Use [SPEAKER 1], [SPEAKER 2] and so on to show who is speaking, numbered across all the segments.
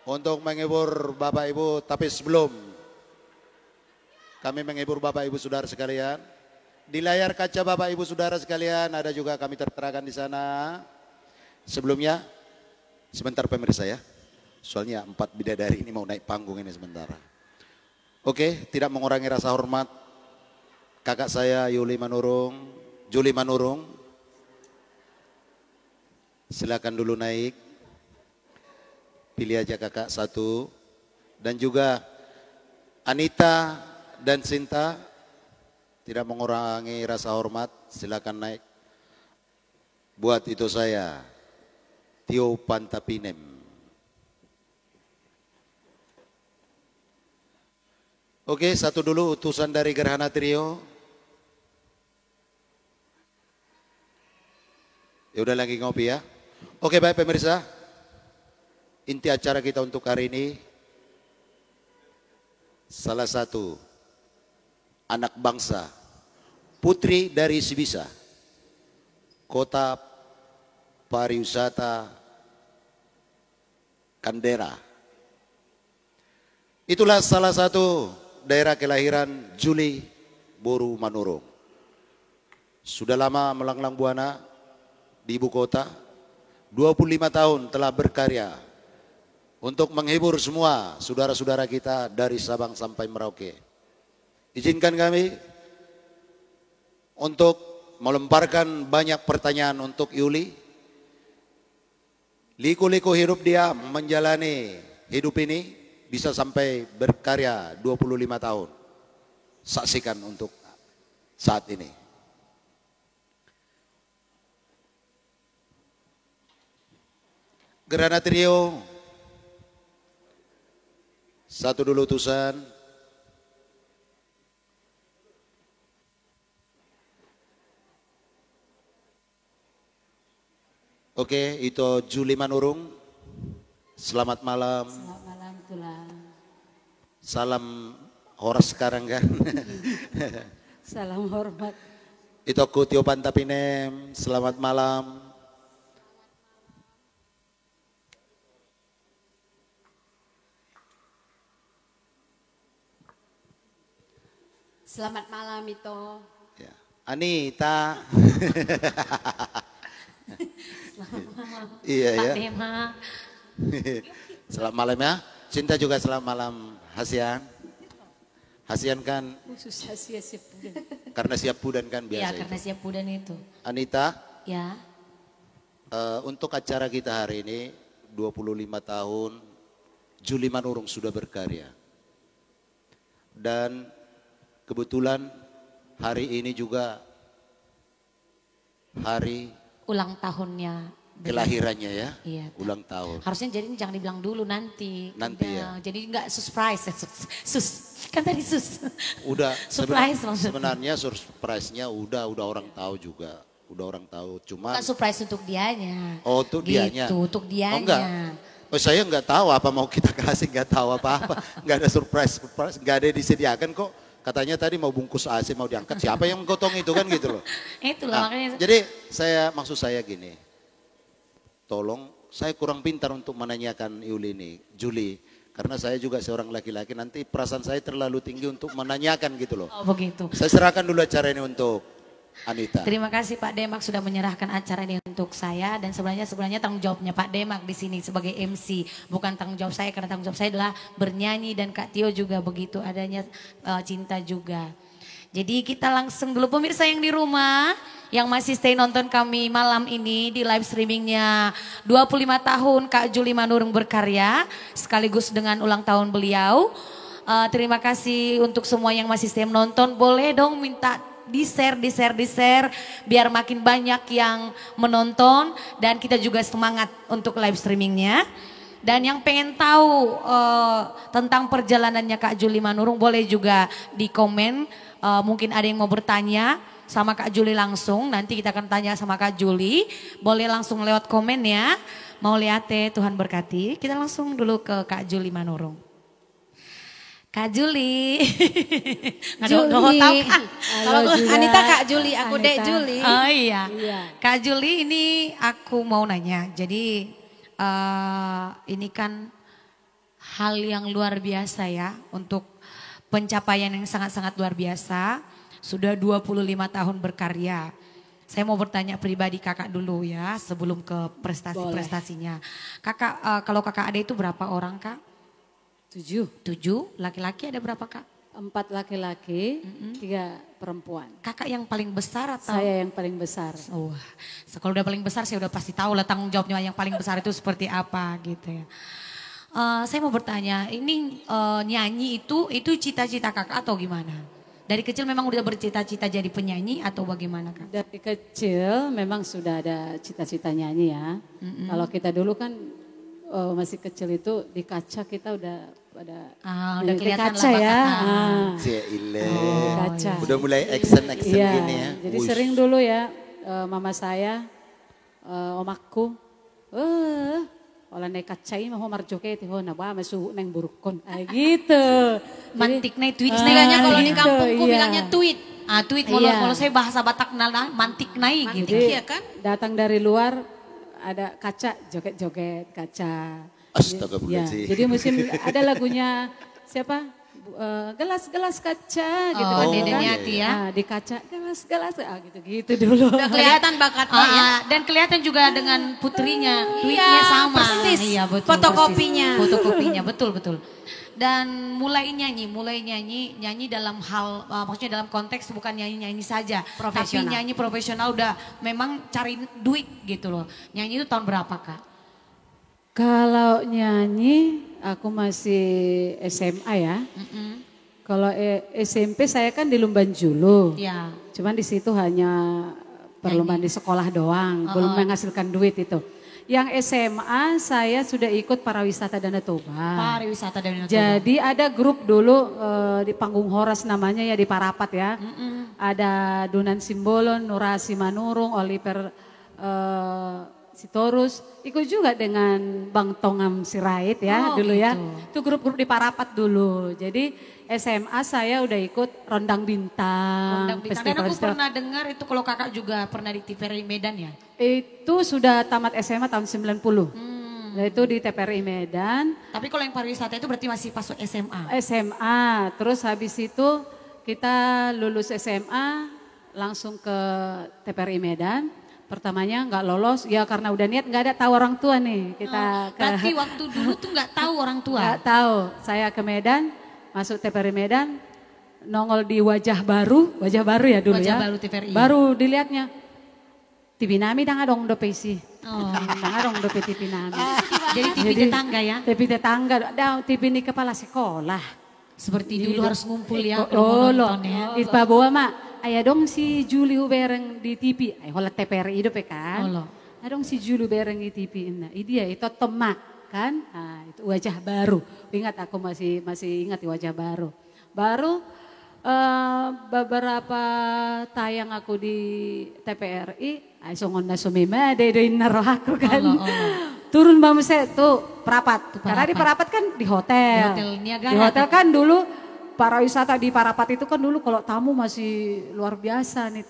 [SPEAKER 1] untuk menghibur Bapak Ibu, tapi sebelum kami menghibur Bapak Ibu Saudara sekalian, di layar kaca Bapak Ibu Saudara sekalian ada juga kami terterakan di sana. Sebelumnya, sebentar pemirsa ya, soalnya 4 bidadari ini mau naik panggung ini sementara. Oke, tidak mengurangi rasa hormat kakak saya Juli Manurung, silakan dulu naik. Pilih aja kakak satu. Dan juga Anita dan Sinta, tidak mengurangi rasa hormat, silakan naik. Buat itu saya, Tio Pantapinem. Oke, satu dulu utusan dari Gerhana Trio. Ya udah lagi ngopi ya. Oke baik pemirsa, inti acara kita untuk hari ini, salah satu anak bangsa, putri dari Sibisa, kota pariwisata Kandera. Itulah salah satu daerah kelahiran Juli Boru Manurung. Sudah lama melanglang buana di ibu kota, 25 tahun telah berkarya untuk menghibur semua saudara-saudara kita dari Sabang sampai Merauke. Izinkan kami untuk melemparkan banyak pertanyaan untuk Yuli. Liku-liku hidup dia menjalani hidup ini bisa sampai berkarya 25 tahun. Saksikan untuk saat ini. Gerhana Trio, satu dulu utusan. Oke, itu Juli Manurung. Selamat malam.
[SPEAKER 2] Selamat malam Tulang.
[SPEAKER 1] Salam horas sekarang kan.
[SPEAKER 2] Salam hormat.
[SPEAKER 1] Itu Tio Pantapinem. Selamat malam.
[SPEAKER 2] Selamat malam itu.
[SPEAKER 1] Ya. Anita.
[SPEAKER 2] Selamat malam.
[SPEAKER 1] Iya
[SPEAKER 2] Pak
[SPEAKER 1] ya.
[SPEAKER 2] Dema.
[SPEAKER 1] Selamat malam ya. Cinta juga selamat malam Hasian. Hasian kan
[SPEAKER 2] Khusus Asia Sepudan.
[SPEAKER 1] karena siap pudan kan biasa
[SPEAKER 2] Iya karena
[SPEAKER 1] itu.
[SPEAKER 2] siap pudan itu.
[SPEAKER 1] Anita,
[SPEAKER 2] Ya.
[SPEAKER 1] untuk acara kita hari ini 25 tahun Juli Manurung sudah berkarya. Dan kebetulan hari ini juga hari
[SPEAKER 2] Ulang tahunnya.
[SPEAKER 1] kelahirannya ya.
[SPEAKER 2] Iya.
[SPEAKER 1] Ulang tahun.
[SPEAKER 2] Harusnya jadi jangan dibilang dulu nanti.
[SPEAKER 1] Nanti
[SPEAKER 2] Udah,
[SPEAKER 1] ya.
[SPEAKER 2] Jadi enggak surprise. Sus. Kan tadi sus.
[SPEAKER 1] Udah
[SPEAKER 2] Surprise maksudnya.
[SPEAKER 1] sebenarnya surprise-nya udah orang tahu juga. Udah orang tahu. Cuman
[SPEAKER 2] Bukan surprise untuk dianya.
[SPEAKER 1] oh untuk dianya.
[SPEAKER 2] Gitu, untuk dianya.
[SPEAKER 1] Oh enggak. Oh saya enggak tahu apa mau kita kasih, enggak tahu apa-apa. Enggak ada surprise, enggak ada disediakan kok. Katanya tadi mau bungkus AC mau diangkat. Siapa yang gotong itu kan gitu loh.
[SPEAKER 2] Itulah
[SPEAKER 1] Nah,
[SPEAKER 2] makanya.
[SPEAKER 1] jadi maksud saya gini. Tolong saya kurang pintar untuk menanyakan Juli. Karena saya juga seorang laki-laki, nanti perasaan saya terlalu tinggi untuk menanyakan gitu loh.
[SPEAKER 2] Oh begitu.
[SPEAKER 1] Saya serahkan dulu acara ini untuk Anita.
[SPEAKER 2] Terima kasih Pak Demak sudah menyerahkan acara ini untuk saya dan sebenarnya tanggung jawabnya Pak Demak di sini sebagai MC, bukan tanggung jawab saya karena tanggung jawab saya adalah bernyanyi dan Kak Tio juga begitu adanya cinta juga. Jadi kita langsung dulu pemirsa yang di rumah yang masih stay nonton kami malam ini di live streamingnya 25 tahun Kak Juli Manurung berkarya sekaligus dengan ulang tahun beliau. Terima kasih untuk semua yang masih stay menonton, boleh dong minta di-share biar makin banyak yang menonton dan kita juga semangat untuk live streamingnya. Dan yang pengen tahu tentang perjalanannya Kak Juli Manurung boleh juga di komen, mungkin ada yang mau bertanya sama Kak Juli langsung, nanti kita akan tanya sama Kak Juli, boleh langsung lewat komen ya. Mau lihat Tuhan berkati, kita langsung dulu ke Kak Juli Manurung. Kak Juli.
[SPEAKER 3] Juli.
[SPEAKER 2] Tahu kan?
[SPEAKER 3] Kalau Anita Kak Juli, aku Dek
[SPEAKER 2] Anita.
[SPEAKER 3] Juli.
[SPEAKER 2] Oh iya.
[SPEAKER 3] Iya.
[SPEAKER 2] Kak Juli ini aku mau nanya. Jadi ini kan hal yang luar biasa ya untuk pencapaian yang sangat-sangat luar biasa. Sudah 25 tahun berkarya. Saya mau bertanya pribadi kakak dulu ya sebelum ke prestasi-prestasinya. Kakak, kalau kakak ada itu berapa orang kak?
[SPEAKER 3] 7.
[SPEAKER 2] 7, laki-laki ada berapa kak?
[SPEAKER 3] 4 laki-laki, 3 perempuan.
[SPEAKER 2] Kakak yang paling besar atau?
[SPEAKER 3] Saya yang paling besar.
[SPEAKER 2] Oh, kalau udah paling besar saya udah pasti tahu lah tanggung jawabnya yang paling besar itu seperti apa gitu ya. Saya mau bertanya, ini nyanyi itu cita-cita kakak atau gimana? Dari kecil memang udah bercita-cita jadi penyanyi atau bagaimana kak?
[SPEAKER 3] Dari kecil memang sudah ada cita-cita nyanyi ya. Kalau kita dulu kan masih kecil itu di kaca kita udah
[SPEAKER 2] udah
[SPEAKER 3] di
[SPEAKER 2] kelihatan
[SPEAKER 3] kaca
[SPEAKER 2] lah
[SPEAKER 3] ya.
[SPEAKER 1] Cile.
[SPEAKER 3] Kaca.
[SPEAKER 1] Udah mulai action
[SPEAKER 3] Iya,
[SPEAKER 1] gini ya.
[SPEAKER 3] jadi
[SPEAKER 1] Wush.
[SPEAKER 3] sering dulu ya mama saya, om aku, olah naik kacai mah homar joget ho na ba masuk neng burukon gitu.
[SPEAKER 2] Mantik naik tweet.
[SPEAKER 3] Istilahnya
[SPEAKER 2] Nah,
[SPEAKER 3] kalau di
[SPEAKER 2] gitu,
[SPEAKER 3] kampungku bilangnya
[SPEAKER 2] tweet. Tweet kalau saya bahasa Batak mantik naik gitu.
[SPEAKER 3] Jadi datang dari luar ada kaca joget-joget kaca.
[SPEAKER 1] Astagfirullahaladzim.
[SPEAKER 3] Jadi musim ada lagunya siapa? Gelas-gelas kaca gitu kan.
[SPEAKER 2] Dede Niati ya.
[SPEAKER 3] Nah, di kaca gelas-gelas gitu-gitu dulu.
[SPEAKER 4] Udah kelihatan bakatnya ya.
[SPEAKER 2] Dan kelihatan juga dengan putrinya, tweetnya sama.
[SPEAKER 4] Persis.
[SPEAKER 2] Iya, betul,
[SPEAKER 4] Fotokopinya.
[SPEAKER 2] persis. Fotokopinya, betul. Dan mulai nyanyi dalam hal, maksudnya dalam konteks bukan nyanyi saja.
[SPEAKER 4] Profesional.
[SPEAKER 2] Tapi nyanyi profesional udah memang cari duit gitu loh. Nyanyi itu tahun berapa kak?
[SPEAKER 3] Kalau nyanyi aku masih SMA ya. Kalau SMP saya kan di Lumban Julu.
[SPEAKER 2] Ya.
[SPEAKER 3] Cuman di situ hanya perlombaan di sekolah doang, belum menghasilkan duit itu. Yang SMA saya sudah ikut Parawisata Danau Toba.
[SPEAKER 2] Pariwisata Danau Toba.
[SPEAKER 3] Jadi ada grup dulu di panggung Horas namanya ya di Parapat ya. Ada Dunan Simbolon, Nurasi Manurung, Oliver Sitorus. Ikut juga dengan Bang Tongam Sirait ya dulu ya. Itu grup-grup di Parapat dulu. Jadi SMA saya udah ikut Rondang Bintang.
[SPEAKER 2] Dan aku pernah dengar itu kalau kakak juga pernah di TVRI Medan ya?
[SPEAKER 3] Itu sudah tamat SMA tahun 90. Nah itu di TVRI Medan.
[SPEAKER 2] Tapi kalau yang pariwisata itu berarti masih pas SMA?
[SPEAKER 3] SMA, terus habis itu kita lulus SMA langsung ke TVRI Medan. Pertamanya nggak lolos, ya karena udah niat nggak ada tahu orang tua nih.
[SPEAKER 2] Berarti waktu dulu tuh nggak tahu orang tua?
[SPEAKER 3] Nggak tahu, saya ke Medan, masuk TVRI Medan, nongol di wajah baru ya dulu
[SPEAKER 2] wajah
[SPEAKER 3] ya.
[SPEAKER 2] baru TVRI.
[SPEAKER 3] Baru dilihatnya, TV nami dang dong dope isi. Dang dong dope TV nami.
[SPEAKER 2] Jadi TV tetangga ya?
[SPEAKER 3] TV tetangga, TV ini kepala sekolah.
[SPEAKER 2] Seperti dulu harus ngumpul ya,
[SPEAKER 3] Loh,
[SPEAKER 2] nonton ya.
[SPEAKER 3] Ispa bawa mak, ayah dong si Juli bereng di TV. Ay hola TVRI itu kan. Ayah dong si Juli bereng di TV. Nah, ini dia itu temak kan. Nah, itu wajah baru. Ingat aku masih ingat wajah baru. Baru beberapa tayang aku di TVRI, ay songon na sumima de naroh aku kan. Turun Mbak Muse tuh Parapat. Karena di Parapat kan di hotel. Di hotel kan dulu pariwisata di Parapat itu kan dulu kalau tamu masih luar biasa nih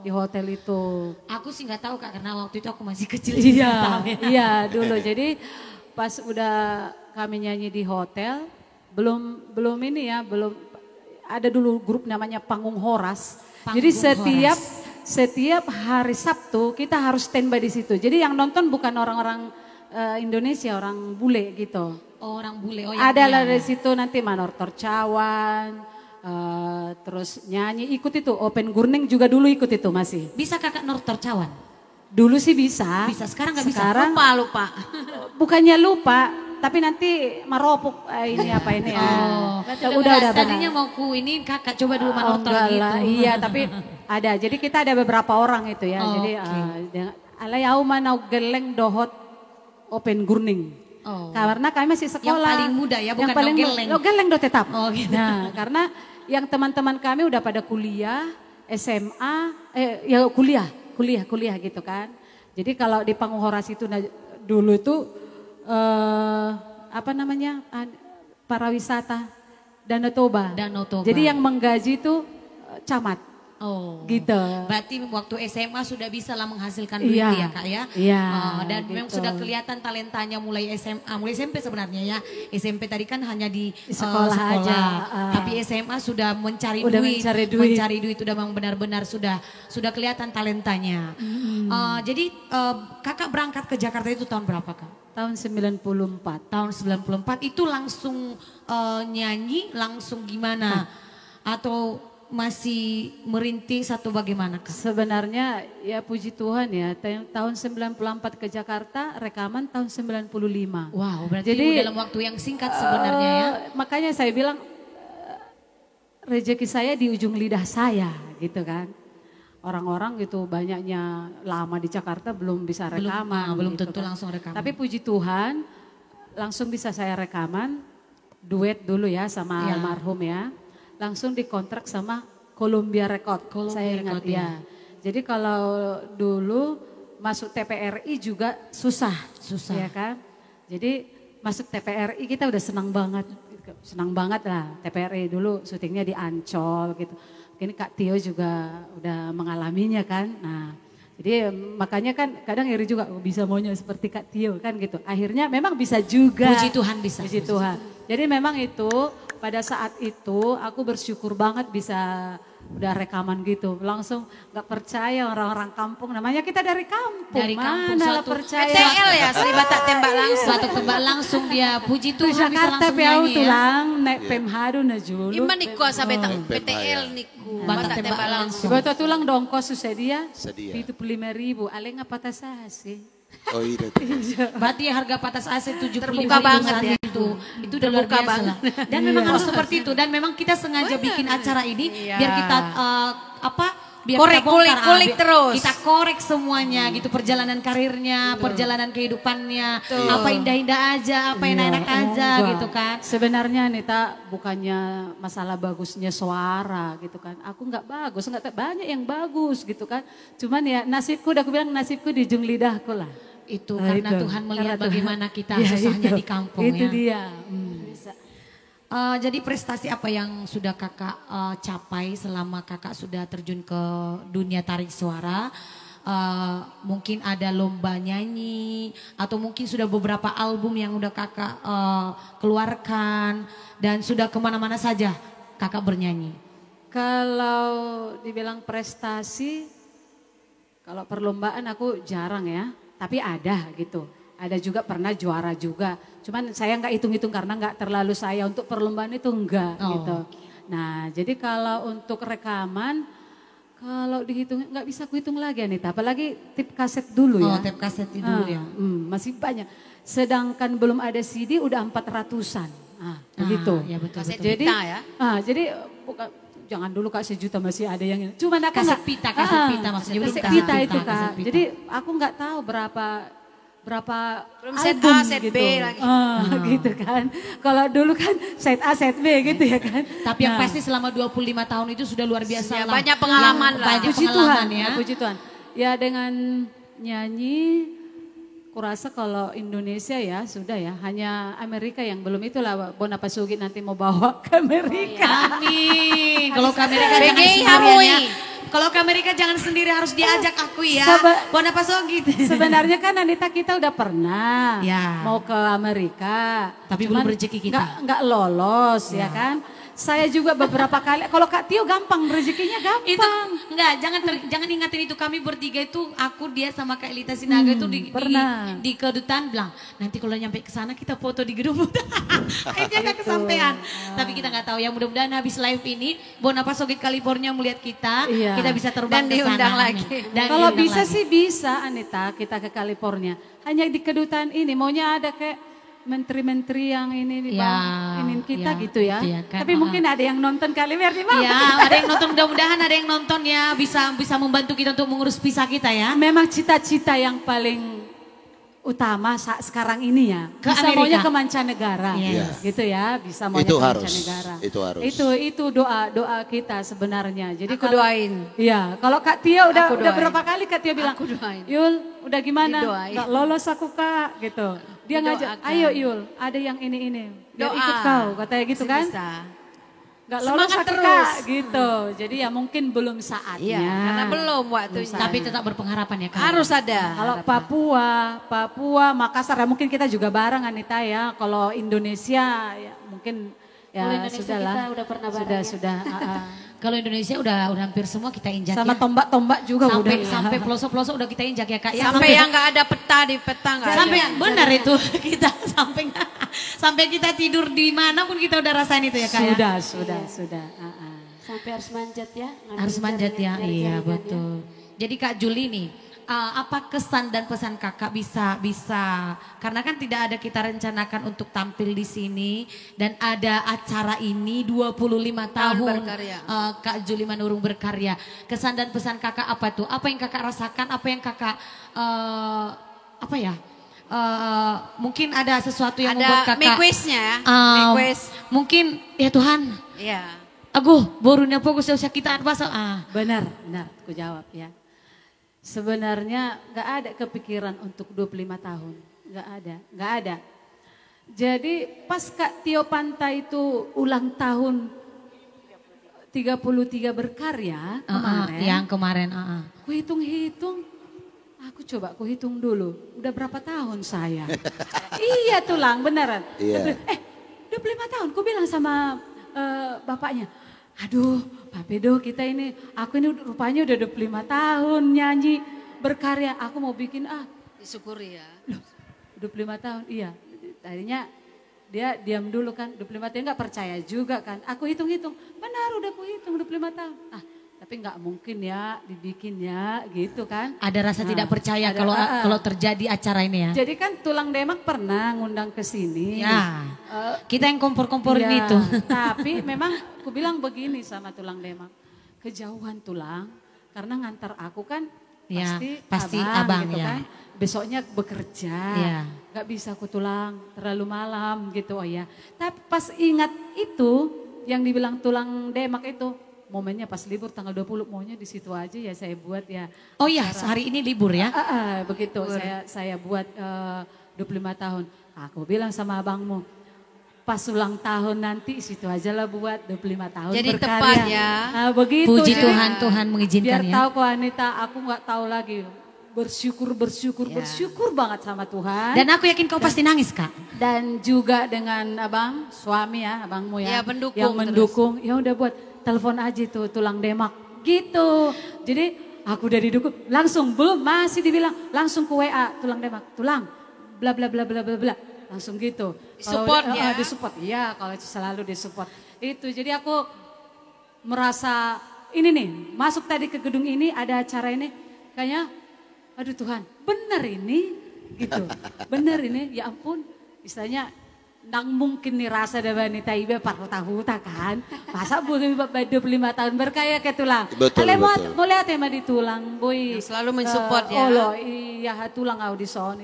[SPEAKER 3] di hotel itu.
[SPEAKER 2] Aku sih nggak tahu kak karena waktu itu aku masih kecil.
[SPEAKER 3] Iya dulu. Jadi pas udah kami nyanyi di hotel, belum ini ya, belum ada dulu grup namanya Panggung Horas. Jadi setiap hari Sabtu kita harus standby di situ. Jadi yang nonton bukan orang-orang Indonesia, orang bule gitu.
[SPEAKER 2] Orang bule.
[SPEAKER 3] Ada lah dari situ nanti Manor Torcawan, terus nyanyi ikut itu. Open Gurning juga dulu ikut itu masih.
[SPEAKER 2] Bisa kakak Manor Torcawan?
[SPEAKER 3] Dulu sih bisa.
[SPEAKER 2] Bisa, sekarang nggak bisa?
[SPEAKER 3] Sekarang
[SPEAKER 4] Lupa.
[SPEAKER 3] Bukannya lupa, tapi nanti maropok ini apa ini ya. Udah
[SPEAKER 2] tadinya mau ku ini kakak coba dulu Manor gitu.
[SPEAKER 3] Iya, tapi ada. Jadi kita ada beberapa orang itu ya. Jadi alay manau geleng dohot Open Gurning. Karena kami masih sekolah.
[SPEAKER 2] Yang paling muda ya, bukan geleng.
[SPEAKER 3] Geleng do tetap.
[SPEAKER 2] Gitu.
[SPEAKER 3] Nah, karena yang teman-teman kami udah pada kuliah, SMA, ya kuliah gitu kan. Jadi kalau di Panggung Horas itu dulu itu apa namanya? Parawisata Danau Toba.
[SPEAKER 2] Danau Toba.
[SPEAKER 3] Jadi yang menggaji itu camat.
[SPEAKER 2] Oh,
[SPEAKER 3] gitu.
[SPEAKER 2] berarti waktu SMA sudah bisa lah menghasilkan duit ya Kak ya.
[SPEAKER 3] Iya.
[SPEAKER 2] Dan memang
[SPEAKER 3] gitu.
[SPEAKER 2] sudah kelihatan talentanya mulai SMA, mulai SMP sebenarnya ya. SMP tadi kan hanya di
[SPEAKER 3] Sekolah aja.
[SPEAKER 2] Tapi SMA sudah mencari
[SPEAKER 3] Udah
[SPEAKER 2] duit,
[SPEAKER 3] mencari duit.
[SPEAKER 2] udah memang benar-benar sudah kelihatan talentanya. Jadi Kakak berangkat ke Jakarta itu tahun berapa Kak?
[SPEAKER 3] Tahun 94.
[SPEAKER 2] Tahun 94 itu langsung nyanyi, langsung gimana? Atau masih merintis atau bagaimana Kak?
[SPEAKER 3] Sebenarnya ya puji Tuhan ya, tahun 94 ke Jakarta, rekaman tahun 95.
[SPEAKER 2] Wow, berarti
[SPEAKER 3] Jadi,
[SPEAKER 2] dalam waktu yang singkat sebenarnya ya.
[SPEAKER 3] Makanya saya bilang rezeki saya di ujung lidah saya gitu kan. Orang-orang gitu banyaknya lama di Jakarta belum bisa rekaman.
[SPEAKER 2] Belum
[SPEAKER 3] gitu
[SPEAKER 2] tentu
[SPEAKER 3] kan.
[SPEAKER 2] langsung rekaman.
[SPEAKER 3] Tapi puji Tuhan langsung bisa saya rekaman, duet dulu ya sama
[SPEAKER 2] Ya.
[SPEAKER 3] almarhum ya. Langsung dikontrak sama Columbia Record, saya ingat
[SPEAKER 2] Record, ya.
[SPEAKER 3] ya. Jadi kalau dulu masuk TPRI juga susah. Ya kan. Jadi masuk TPRI kita udah senang banget lah. TPRI dulu syutingnya di Ancol gitu. Mungkin Kak Tio juga udah mengalaminya kan. Nah, jadi makanya kan kadang iri juga bisa maunya seperti Kak Tio kan gitu. Akhirnya memang bisa juga.
[SPEAKER 2] Puji Tuhan bisa.
[SPEAKER 3] Puji Tuhan. Jadi memang itu pada saat itu aku bersyukur banget bisa udah rekaman gitu. Langsung gak percaya orang-orang kampung. Namanya kita dari kampung.
[SPEAKER 2] Dari kampung,
[SPEAKER 3] Mana lah
[SPEAKER 2] suatu
[SPEAKER 3] percaya.
[SPEAKER 4] PTL ya, Sri Batak tembak langsung.
[SPEAKER 2] Suatu tembak langsung dia, puji
[SPEAKER 3] Tuh
[SPEAKER 2] Tuhan bisa
[SPEAKER 3] Jakarta
[SPEAKER 2] langsung
[SPEAKER 3] piau
[SPEAKER 2] nyanyi ya.
[SPEAKER 3] tulang naik PMH na julu.
[SPEAKER 4] Iman niku sabe tak
[SPEAKER 1] Oh.
[SPEAKER 4] PTL niku.
[SPEAKER 2] Batak
[SPEAKER 4] Batak
[SPEAKER 2] tembak
[SPEAKER 4] tembak langsung.
[SPEAKER 3] Batu tulang dongkos sedia.
[SPEAKER 1] Sedia.
[SPEAKER 3] 75.000. Aleng apa tas sih?
[SPEAKER 1] Oh iya.
[SPEAKER 2] Berarti harga patas AC 75
[SPEAKER 4] Terbuka banget ya.
[SPEAKER 2] itu udah luar
[SPEAKER 4] Terbuka
[SPEAKER 2] biasa
[SPEAKER 4] banget.
[SPEAKER 2] lah. Dan memang harus seperti itu dan memang kita sengaja bikin acara ini biar kita biar
[SPEAKER 4] Korek,
[SPEAKER 2] kita bongkar,
[SPEAKER 4] kulik terus.
[SPEAKER 2] kita korek semuanya gitu perjalanan karirnya, perjalanan kehidupannya, apa indah-indah aja, apa enak-enak aja
[SPEAKER 3] Enggak.
[SPEAKER 2] gitu kan.
[SPEAKER 3] Sebenarnya Nita bukannya masalah bagusnya suara gitu kan. Aku nggak bagus, nggak banyak yang bagus gitu kan. Cuman ya nasibku, udah aku bilang nasibku di ujung lidahku lah.
[SPEAKER 2] Itu
[SPEAKER 3] Nah,
[SPEAKER 2] karena
[SPEAKER 3] itu.
[SPEAKER 2] Tuhan melihat
[SPEAKER 3] Karena Tuhan.
[SPEAKER 2] bagaimana kita
[SPEAKER 3] Ya,
[SPEAKER 2] susahnya
[SPEAKER 3] itu.
[SPEAKER 2] di kampung
[SPEAKER 3] Itu
[SPEAKER 2] ya.
[SPEAKER 3] dia.
[SPEAKER 2] Jadi prestasi apa yang sudah kakak capai selama kakak sudah terjun ke dunia tarik suara? Mungkin ada lomba nyanyi atau mungkin sudah beberapa album yang udah kakak keluarkan dan sudah kemana-mana saja kakak bernyanyi.
[SPEAKER 3] Kalau dibilang prestasi, kalau perlombaan aku jarang ya, tapi ada gitu. Ada juga pernah juara juga. Cuman saya nggak hitung-hitung karena nggak terlalu saya untuk perlombaan itu enggak gitu. Nah jadi kalau untuk rekaman, kalau dihitung nggak bisa kuhitung lagi Anita. Apalagi tip kaset dulu ya.
[SPEAKER 2] Tape kaset itu dulu ya.
[SPEAKER 3] Masih banyak. Sedangkan belum ada CD udah 400-an. Begitu.
[SPEAKER 2] Ya betul,
[SPEAKER 4] Kaset
[SPEAKER 2] betul.
[SPEAKER 3] Jadi,
[SPEAKER 4] pita ya?
[SPEAKER 3] jadi bukan, jangan dulu Kak sejuta masih ada yang ini. Cuman aku
[SPEAKER 2] Kaset
[SPEAKER 3] nggak-
[SPEAKER 2] pita maksudnya, belum
[SPEAKER 3] kaset
[SPEAKER 2] kaset
[SPEAKER 3] pita
[SPEAKER 2] pita,
[SPEAKER 3] itu
[SPEAKER 2] kaset
[SPEAKER 3] Kak.
[SPEAKER 2] pita.
[SPEAKER 3] Jadi aku nggak tahu berapa
[SPEAKER 4] Belum set
[SPEAKER 3] album
[SPEAKER 4] A, set
[SPEAKER 3] gitu.
[SPEAKER 4] B lagi.
[SPEAKER 3] Gitu kan. Kalau dulu kan set A, set B gitu ya kan.
[SPEAKER 2] Tapi yang pasti selama 25 tahun itu sudah luar biasa
[SPEAKER 4] Ya,
[SPEAKER 2] lah.
[SPEAKER 4] banyak pengalaman
[SPEAKER 2] Yang
[SPEAKER 4] lah.
[SPEAKER 2] Banyak
[SPEAKER 3] Puji
[SPEAKER 2] pengalaman
[SPEAKER 3] Tuhan
[SPEAKER 2] ya.
[SPEAKER 3] Puji Tuhan. Ya dengan nyanyi, kurasa kalau Indonesia ya sudah ya. Hanya Amerika yang belum itulah Bonapasugi nanti mau bawa ke Amerika.
[SPEAKER 2] Amin. Kalau ke Amerika jangan
[SPEAKER 4] BGI
[SPEAKER 2] sendirian
[SPEAKER 4] Hamui.
[SPEAKER 2] ya. Kalau ke Amerika jangan sendiri harus diajak aku ya. Buat apa so gitu.
[SPEAKER 3] Sebenarnya kan Anita kita udah pernah
[SPEAKER 2] Ya.
[SPEAKER 3] mau ke Amerika.
[SPEAKER 2] Tapi
[SPEAKER 3] Cuman
[SPEAKER 2] belum rezeki kita.
[SPEAKER 3] Nggak lolos ya kan. Saya juga beberapa kali, kalau Kak Tio gampang, rezekinya gampang.
[SPEAKER 2] Itu enggak, jangan ingatin itu, kami bertiga itu, aku, dia sama Kak Elita Sinaga itu
[SPEAKER 3] pernah.
[SPEAKER 2] di kedutaan bilang nanti kalau nyampe ke sana kita foto di gedung. Akhirnya nggak kesampaian. Tapi kita nggak tahu ya, mudah-mudahan habis live ini Bonapasogit California melihat kita,
[SPEAKER 3] Iya.
[SPEAKER 2] kita bisa terbang
[SPEAKER 4] Dan
[SPEAKER 2] ke sana.
[SPEAKER 4] diundang lagi.
[SPEAKER 2] Dan
[SPEAKER 3] Kalau
[SPEAKER 2] diundang
[SPEAKER 3] bisa
[SPEAKER 2] lagi.
[SPEAKER 3] sih bisa Anita kita ke California. Hanya di kedutaan ini maunya ada kayak menteri-menteri yang ini di
[SPEAKER 2] Ya,
[SPEAKER 3] bawah ini kita
[SPEAKER 2] ya,
[SPEAKER 3] gitu ya.
[SPEAKER 2] gitu ya kan.
[SPEAKER 3] Tapi mungkin ada yang nonton kali biar di bawah.
[SPEAKER 2] Iya, ada yang nonton, mudah-mudahan ada yang nonton ya, bisa membantu kita untuk mengurus visa kita ya.
[SPEAKER 3] Memang cita-cita yang paling utama saat sekarang ini ya.
[SPEAKER 2] Ke
[SPEAKER 3] Bisa
[SPEAKER 2] Amerika.
[SPEAKER 3] maunya ke mancanegara.
[SPEAKER 2] Yes.
[SPEAKER 3] Gitu ya, bisa maunya
[SPEAKER 1] Itu
[SPEAKER 3] ke
[SPEAKER 1] harus,
[SPEAKER 3] mancanegara.
[SPEAKER 1] itu harus.
[SPEAKER 3] Itu doa kita sebenarnya. Jadi
[SPEAKER 4] Aku doain.
[SPEAKER 3] Iya, kalau Kak Tia udah
[SPEAKER 4] Aku doain.
[SPEAKER 3] berapa kali Kak Tia bilang,
[SPEAKER 4] Aku doain.
[SPEAKER 3] Yul udah gimana?
[SPEAKER 4] Didoain.
[SPEAKER 3] Nggak lolos aku Kak gitu. Dia ngajak,
[SPEAKER 4] Didoakan.
[SPEAKER 3] ayo Yul ada yang ini. Biar
[SPEAKER 4] Doa.
[SPEAKER 3] ikut kau, katanya gitu
[SPEAKER 4] Masih
[SPEAKER 3] kan.
[SPEAKER 4] Bisa.
[SPEAKER 3] nggak lolos
[SPEAKER 4] Semangat
[SPEAKER 3] Kak,
[SPEAKER 4] terus.
[SPEAKER 3] gitu. Jadi ya mungkin belum saatnya.
[SPEAKER 4] Iya, karena belum waktunya.
[SPEAKER 2] Tapi tetap berpengharapan ya Kak.
[SPEAKER 4] Harus ada.
[SPEAKER 3] Kalau Papua, Makassar ya mungkin kita juga bareng Anita ya. Kalau Indonesia ya mungkin ya
[SPEAKER 2] Kalau Indonesia
[SPEAKER 3] sudah lah.
[SPEAKER 2] kita udah pernah bareng
[SPEAKER 3] Sudah.
[SPEAKER 2] Kalau Indonesia udah hampir semua kita injak
[SPEAKER 3] Sama
[SPEAKER 2] ya.
[SPEAKER 3] tombak-tombak juga
[SPEAKER 2] sampai
[SPEAKER 3] udah.
[SPEAKER 2] sampai pelosok-pelosok udah kita injak ya Kak. Ya,
[SPEAKER 4] Sampai yang nggak ada peta di peta nggak ada.
[SPEAKER 2] sampai benar itu kita sampai kita tidur di mana pun kita udah rasain itu ya Kak ya.
[SPEAKER 3] Sudah.
[SPEAKER 5] Sampai harus manjat ya. ngambil
[SPEAKER 2] Harus manjat ya,
[SPEAKER 5] jaringan-
[SPEAKER 2] iya
[SPEAKER 5] jaringannya.
[SPEAKER 2] betul. Jadi Kak Juli nih, apa kesan dan pesan kakak bisa karena kan tidak ada kita rencanakan untuk tampil di sini dan ada acara ini 25 tahun
[SPEAKER 4] berkarya.
[SPEAKER 2] Kak Juli Manurung berkarya. Kesan dan pesan kakak apa tuh? Apa yang kakak rasakan? Apa yang kakak apa ya? Mungkin ada sesuatu yang membuat
[SPEAKER 4] Ada
[SPEAKER 2] kakak
[SPEAKER 4] miquisnya, miquis.
[SPEAKER 2] mungkin ya Tuhan.
[SPEAKER 4] Iya.
[SPEAKER 2] Aduh, barunya fokus usia kita bahasa
[SPEAKER 3] Benar, aku jawab ya. Sebenarnya nggak ada kepikiran untuk 25 tahun, nggak ada. Jadi pas Kak Tio Panta itu ulang tahun 33 berkarya kemarin.
[SPEAKER 2] yang kemarin.
[SPEAKER 3] Ku hitung-hitung, aku hitung dulu, udah berapa tahun saya? Iya Tulang, beneran.
[SPEAKER 1] Iya.
[SPEAKER 3] 25 tahun, ku bilang sama bapaknya, aduh Pak Bedo kita ini, aku ini rupanya udah 25 tahun nyanyi berkarya, aku mau bikin
[SPEAKER 4] Disyukuri ya.
[SPEAKER 3] 25 tahun, iya. Tadinya dia diam dulu kan, 25 tahun gak percaya juga kan. Aku hitung-hitung, benar udah aku hitung 25 tahun. Tapi nggak mungkin ya dibikin ya gitu kan.
[SPEAKER 2] Ada rasa tidak percaya
[SPEAKER 3] ada,
[SPEAKER 2] kalau terjadi acara ini ya.
[SPEAKER 3] Jadi kan Tulang Demak pernah ngundang ke sini.
[SPEAKER 2] Ya, kita yang kompor-komporin
[SPEAKER 3] Iya,
[SPEAKER 2] itu.
[SPEAKER 3] Tapi memang aku bilang begini sama Tulang Demak. Kejauhan Tulang, karena ngantar aku kan
[SPEAKER 2] Ya,
[SPEAKER 3] pasti
[SPEAKER 2] pasti abang,
[SPEAKER 3] gitu
[SPEAKER 2] ya.
[SPEAKER 3] kan. Besoknya bekerja,
[SPEAKER 2] Iya.
[SPEAKER 3] nggak bisa aku Tulang terlalu malam gitu Tapi pas ingat itu yang dibilang Tulang Demak itu, momennya pas libur tanggal 20 maunya di situ aja ya saya buat ya.
[SPEAKER 2] Oh iya, hari ini libur ya.
[SPEAKER 3] Begitu saya buat 25 tahun. Aku bilang sama abangmu, pas ulang tahun nanti situ aja lah buat 25 tahun
[SPEAKER 4] Jadi
[SPEAKER 3] berkarya.
[SPEAKER 4] tepat ya.
[SPEAKER 3] Begitu.
[SPEAKER 2] Puji
[SPEAKER 3] Jadi,
[SPEAKER 2] Tuhan, Tuhan mengizinkan
[SPEAKER 3] biar
[SPEAKER 2] ya.
[SPEAKER 3] tahu kok Anita, aku nggak tahu lagi. Bersyukur banget sama Tuhan.
[SPEAKER 2] Dan aku yakin kau pasti nangis Kak.
[SPEAKER 3] Dan juga dengan abang, suami ya, abangmu ya.
[SPEAKER 4] Ya, pendukung
[SPEAKER 3] yang mendukung. Ya udah buat telepon aja tuh Tulang Demak. Gitu. Jadi aku udah didukung. Langsung masih dibilang. Langsung ke WA Tulang Demak. Tulang bla bla bla bla bla bla. Langsung gitu.
[SPEAKER 4] Disupport ya?
[SPEAKER 3] Disupport. Iya kalau itu selalu disupport. Itu jadi aku merasa ini nih. Masuk tadi ke gedung ini ada acara ini. Kayaknya aduh Tuhan, benar ini gitu. Benar ini, ya ampun. Istilahnya nang mungkin nih rasa dari wanita ibu parta-huta kan. Masa boleh 25 tahun berkaya ke Tulang.
[SPEAKER 1] Betul,
[SPEAKER 3] Ale
[SPEAKER 1] betul.
[SPEAKER 3] mau lihat ya di Tulang, boy.
[SPEAKER 4] Yang selalu mensupport ya.
[SPEAKER 3] Oh lo, iya Tulang audison.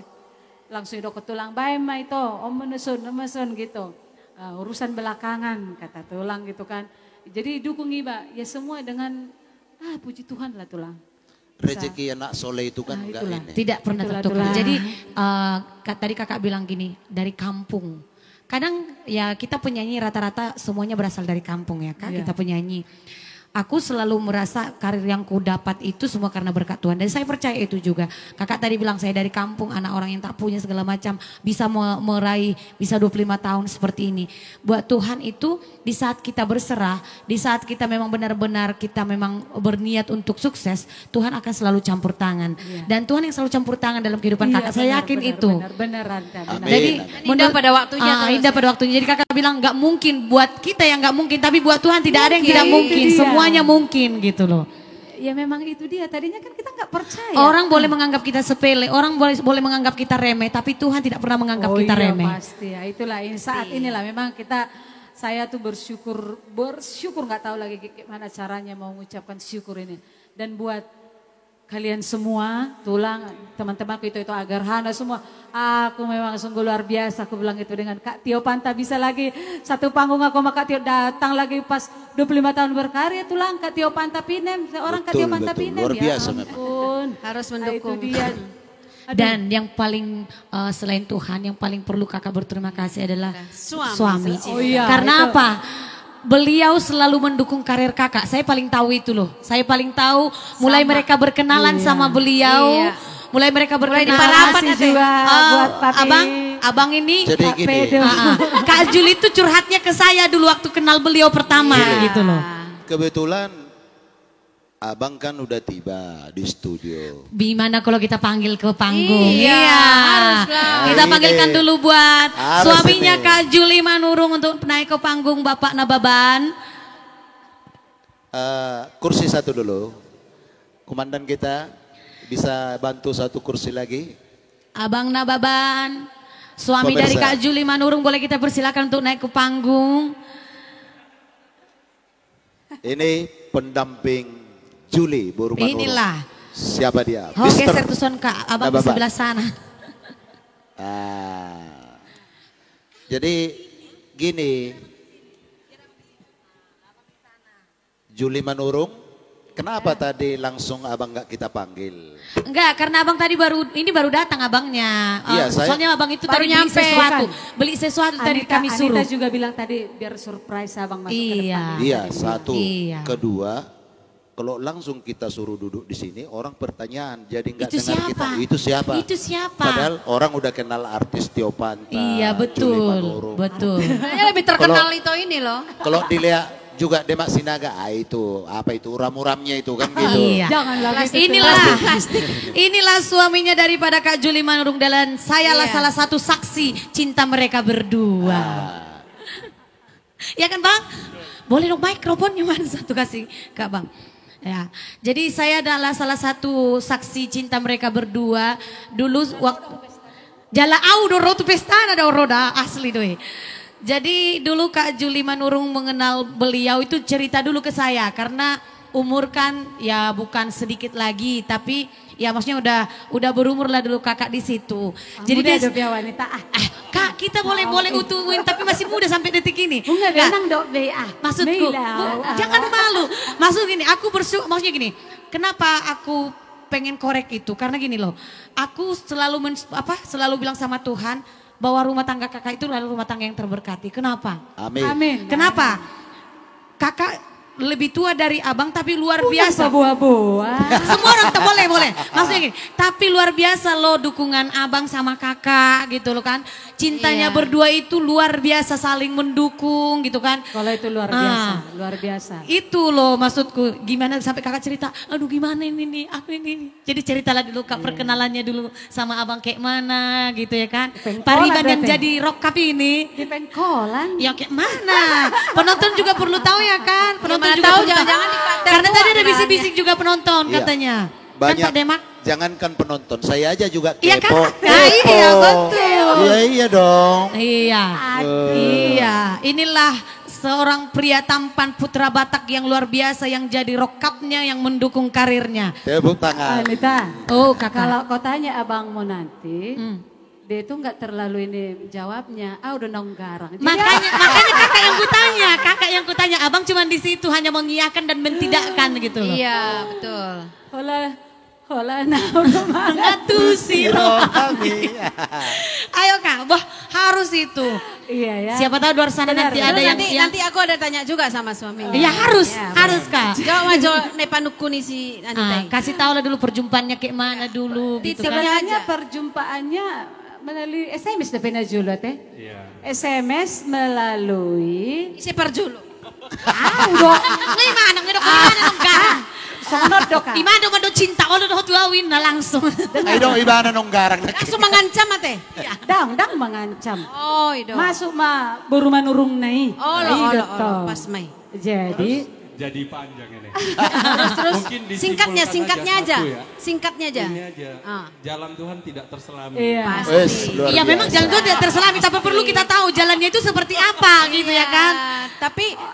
[SPEAKER 3] Langsung ke Tulang, baik ma itu, om menesun gitu. Urusan belakangan kata Tulang gitu kan. Jadi dukung iba, ya semua dengan puji Tuhan lah Tulang.
[SPEAKER 1] Rezeki anak soleh itu kan enggak
[SPEAKER 3] itulah.
[SPEAKER 1] ini.
[SPEAKER 2] Tidak pernah
[SPEAKER 3] Itulah,
[SPEAKER 2] tertukar.
[SPEAKER 3] itulah.
[SPEAKER 2] Jadi tadi kakak bilang gini, dari kampung. Kadang ya kita penyanyi rata-rata semuanya berasal dari kampung ya Kak,
[SPEAKER 3] Iya.
[SPEAKER 2] kita penyanyi. Aku selalu merasa karir yang ku dapat itu semua karena berkat Tuhan. Dan saya percaya itu juga. Kakak tadi bilang saya dari kampung, anak orang yang tak punya segala macam. Bisa meraih, bisa 25 tahun seperti ini. Buat Tuhan itu di saat kita berserah, di saat kita memang benar-benar kita memang berniat untuk sukses. Tuhan akan selalu campur tangan.
[SPEAKER 3] Iya.
[SPEAKER 2] Dan Tuhan yang selalu campur tangan dalam kehidupan kakak. Saya yakin itu.
[SPEAKER 3] Benar.
[SPEAKER 1] Amin.
[SPEAKER 2] Jadi
[SPEAKER 1] Amin.
[SPEAKER 4] Indah pada waktunya terus
[SPEAKER 2] indah
[SPEAKER 4] ya.
[SPEAKER 2] pada waktunya. Jadi kakak bilang nggak mungkin buat kita yang nggak mungkin, tapi buat Tuhan tidak ada yang
[SPEAKER 3] Mungkin,
[SPEAKER 2] tidak
[SPEAKER 3] itu
[SPEAKER 2] mungkin.
[SPEAKER 3] dia.
[SPEAKER 2] Semuanya mungkin gitu loh.
[SPEAKER 3] Ya memang itu dia, tadinya kan kita nggak percaya.
[SPEAKER 2] Orang boleh menganggap kita sepele, orang boleh menganggap kita remeh, tapi Tuhan tidak pernah menganggap kita
[SPEAKER 3] iya,
[SPEAKER 2] remeh.
[SPEAKER 3] pasti ya, itulah saat inilah memang saya tuh bersyukur nggak tahu lagi gimana caranya mau mengucapkan syukur ini. Dan buat kalian semua, Tulang, teman-temanku itu Agar Hana semua, aku memang sungguh luar biasa, aku bilang itu dengan Kak Tio Panta bisa lagi satu panggung aku sama Kak Tio datang lagi pas 25 tahun berkarya Tulang, Kak Tio Panta Pinem, seorang Kak Tio
[SPEAKER 1] Betul,
[SPEAKER 3] Panta
[SPEAKER 1] betul.
[SPEAKER 3] Pinem
[SPEAKER 1] Luar
[SPEAKER 3] ya
[SPEAKER 1] biasa memang.
[SPEAKER 3] ampun.
[SPEAKER 4] Harus
[SPEAKER 3] Nah,
[SPEAKER 4] mendukung.
[SPEAKER 3] itu dia. Aduh.
[SPEAKER 2] Dan yang paling selain Tuhan, yang paling perlu kakak berterima kasih adalah
[SPEAKER 4] Suami.
[SPEAKER 2] suami.
[SPEAKER 3] Oh iya,
[SPEAKER 2] Karena
[SPEAKER 3] itu.
[SPEAKER 2] apa? beliau selalu mendukung karir kakak. Saya paling tahu itu loh. Saya paling tahu mulai mereka berkenalan sama beliau.
[SPEAKER 4] Iya.
[SPEAKER 2] Mulai mereka berkenalan.
[SPEAKER 4] di Parapat
[SPEAKER 3] Makasih juga buat Papi.
[SPEAKER 2] Abang ini
[SPEAKER 1] Jadi
[SPEAKER 3] Pak
[SPEAKER 1] gini,
[SPEAKER 3] Pedo.
[SPEAKER 2] Kak Juli itu curhatnya ke saya dulu waktu kenal beliau pertama gitu loh.
[SPEAKER 1] kebetulan abang kan udah tiba di studio.
[SPEAKER 2] Gimana kalau kita panggil ke panggung?
[SPEAKER 4] Iya, haruslah.
[SPEAKER 2] Kita
[SPEAKER 1] Ini.
[SPEAKER 2] panggilkan dulu buat
[SPEAKER 1] Harus
[SPEAKER 2] suaminya
[SPEAKER 1] ini.
[SPEAKER 2] Kak Juli Manurung untuk naik ke panggung Bapak Nababan.
[SPEAKER 1] Kursi satu dulu. Komandan kita bisa bantu satu kursi lagi.
[SPEAKER 2] Abang Nababan, suami
[SPEAKER 1] Pemirsa.
[SPEAKER 2] dari Kak Juli Manurung, boleh kita persilakan untuk naik ke panggung.
[SPEAKER 1] Ini pendamping Juli Manurung.
[SPEAKER 2] Inilah.
[SPEAKER 1] Siapa dia?
[SPEAKER 2] Oh,
[SPEAKER 1] Mister
[SPEAKER 2] geser tuh son Kak, abang di
[SPEAKER 1] Nababan.
[SPEAKER 2] sebelah sana.
[SPEAKER 1] Jadi gini, Juli Manurung, kenapa tadi langsung abang nggak kita panggil?
[SPEAKER 2] Enggak, karena abang tadi baru datang abangnya.
[SPEAKER 1] Iya, saya-
[SPEAKER 2] Soalnya abang itu
[SPEAKER 4] Baru
[SPEAKER 2] tadi
[SPEAKER 4] nyampe.
[SPEAKER 2] beli sesuatu tadi kami suruh.
[SPEAKER 3] Anita juga bilang tadi biar surprise abang masuk ke
[SPEAKER 2] Iya.
[SPEAKER 3] depan.
[SPEAKER 1] Iya, satu.
[SPEAKER 2] Iya.
[SPEAKER 1] Kedua, kalau langsung kita suruh duduk di sini, orang pertanyaan, jadi nggak
[SPEAKER 2] Itu
[SPEAKER 1] dengar
[SPEAKER 2] siapa?
[SPEAKER 1] kita. Itu siapa?
[SPEAKER 2] Itu siapa?
[SPEAKER 1] Padahal orang udah kenal artis Tio Panta.
[SPEAKER 2] Iya
[SPEAKER 1] Juli
[SPEAKER 2] betul,
[SPEAKER 1] Manurung.
[SPEAKER 2] betul.
[SPEAKER 4] Kayaknya lebih terkenal itu ini loh.
[SPEAKER 1] Kalau dilihat juga Demak Sinaga, itu apa itu uram-uramnya itu kan gitu.
[SPEAKER 2] Iya.
[SPEAKER 3] Janganlah gitu.
[SPEAKER 2] Inilah suaminya daripada Kak Juli Manurung dan sayalah
[SPEAKER 4] Iya.
[SPEAKER 2] salah satu saksi cinta mereka berdua. Ya kan Bang? Boleh dong mikrofonnya mana satu kasih Kak Bang. Ya, jadi saya adalah salah satu saksi cinta mereka berdua. Dulu waktu Jala au do rotu pestana do roda asli doy. Jadi dulu Kak Juli Manurung mengenal beliau itu cerita dulu ke saya karena umur kan ya bukan sedikit lagi tapi ya maksudnya udah berumur lah dulu kakak di situ. Jadi
[SPEAKER 3] Jadi
[SPEAKER 2] dia
[SPEAKER 3] dia wanita
[SPEAKER 2] Kak kita boleh utuhin tapi masih muda sampai detik ini.
[SPEAKER 3] Bunga
[SPEAKER 2] Kak,
[SPEAKER 3] benang dok be
[SPEAKER 2] maksudku jangan malu. Maksud gini, aku maksudnya gini, kenapa aku pengen korek itu? Karena gini loh, aku selalu bilang sama Tuhan bahwa rumah tangga kakak itu adalah rumah tangga yang terberkati. Kenapa?
[SPEAKER 1] Amin.
[SPEAKER 3] Amin.
[SPEAKER 2] Kenapa? Kakak lebih tua dari abang tapi luar biasa.
[SPEAKER 3] Buah-buah.
[SPEAKER 2] Semua orang boleh. Maksudnya gini, tapi luar biasa loh dukungan abang sama kakak gitu loh kan. Cintanya
[SPEAKER 4] Iya.
[SPEAKER 2] berdua itu luar biasa saling mendukung gitu kan.
[SPEAKER 3] Kalau itu luar
[SPEAKER 2] Ah.
[SPEAKER 3] biasa, luar biasa.
[SPEAKER 2] Itu loh maksudku, gimana sampai kakak cerita, aduh gimana ini nih, aku ini. Jadi ceritalah dulu kak perkenalannya dulu sama abang kayak mana gitu ya kan.
[SPEAKER 3] Pengkolan
[SPEAKER 2] Pariban yang
[SPEAKER 3] berarti.
[SPEAKER 2] jadi rock cup ini.
[SPEAKER 3] Di pengkolan.
[SPEAKER 2] Ya kayak mana? Penonton juga perlu tahu ya kan. Penonton
[SPEAKER 4] Mana
[SPEAKER 2] juga
[SPEAKER 4] tahu,
[SPEAKER 2] perlu
[SPEAKER 4] jangan-jangan di Pantai
[SPEAKER 2] Karena
[SPEAKER 4] Tua
[SPEAKER 2] tadi ada
[SPEAKER 4] kenalannya.
[SPEAKER 2] bisik-bisik juga penonton
[SPEAKER 1] Iya.
[SPEAKER 2] katanya.
[SPEAKER 1] Banyak,
[SPEAKER 2] Kan Pak Demak?
[SPEAKER 1] jangankan penonton, saya aja juga kepo.
[SPEAKER 2] Iya kan?
[SPEAKER 1] Kepo.
[SPEAKER 2] Iya, betul.
[SPEAKER 1] Iya dong.
[SPEAKER 2] Iya. Iya. Inilah seorang pria tampan putra Batak yang luar biasa yang jadi rock cup-nya yang mendukung karirnya.
[SPEAKER 1] Tepuk tangan.
[SPEAKER 3] Anita,
[SPEAKER 2] Oh kakak.
[SPEAKER 3] kalau kau tanya abangmu nanti,
[SPEAKER 2] Hmm.
[SPEAKER 3] dia itu nggak terlalu ini jawabnya. Udah nonggarang. Jadi
[SPEAKER 2] Makanya kakak yang kutanya, abang cuma di situ hanya mengiyakan dan mentidakkan gitu loh.
[SPEAKER 4] Iya, betul.
[SPEAKER 3] hola nah udah
[SPEAKER 2] Ngatu siro.
[SPEAKER 1] Rohani.
[SPEAKER 2] Ayo kak, wah harus itu.
[SPEAKER 3] Iya ya.
[SPEAKER 2] Siapa tahu di luar sana
[SPEAKER 3] Benar,
[SPEAKER 2] nanti
[SPEAKER 3] benar.
[SPEAKER 2] ada yang
[SPEAKER 4] Nanti aku ada tanya juga sama suaminya.
[SPEAKER 2] ya harus,
[SPEAKER 4] Ya,
[SPEAKER 2] harus kak.
[SPEAKER 4] Jauh majo nepanukuni si Anita.
[SPEAKER 2] Kasih tahu lah dulu perjumpaannya kayak mana dulu gitu kan.
[SPEAKER 3] Sebenarnya perjumpaannya melalui SMS deh pena julo teh. SMS melalui
[SPEAKER 4] Si perjulu.
[SPEAKER 3] dok.
[SPEAKER 2] Nggak mana ngedok gimana dong kak?
[SPEAKER 3] Sonot dok.
[SPEAKER 2] Di mana dong ada cinta, oh udah tuawin nah langsung.
[SPEAKER 1] Ayo dong ibana nonggarang.
[SPEAKER 4] Langsung mengancam ate.
[SPEAKER 3] Dang mengancam.
[SPEAKER 4] Oh, itu.
[SPEAKER 3] Masuk berumah nurung nai.
[SPEAKER 4] Oh, pas Mei.
[SPEAKER 3] Jadi
[SPEAKER 6] panjang ini.
[SPEAKER 4] Terus
[SPEAKER 6] Mungkin
[SPEAKER 4] singkatnya
[SPEAKER 6] disimpulkan
[SPEAKER 4] aja.
[SPEAKER 6] satu ya.
[SPEAKER 4] Singkatnya aja.
[SPEAKER 6] Ini aja.
[SPEAKER 4] Ah.
[SPEAKER 6] Jalan Tuhan tidak terselami.
[SPEAKER 3] iya.
[SPEAKER 1] Wes, luar
[SPEAKER 2] Iya memang
[SPEAKER 1] biasa.
[SPEAKER 2] jalan itu tidak terselami, tapi perlu kita tahu jalannya itu seperti apa gitu ya kan.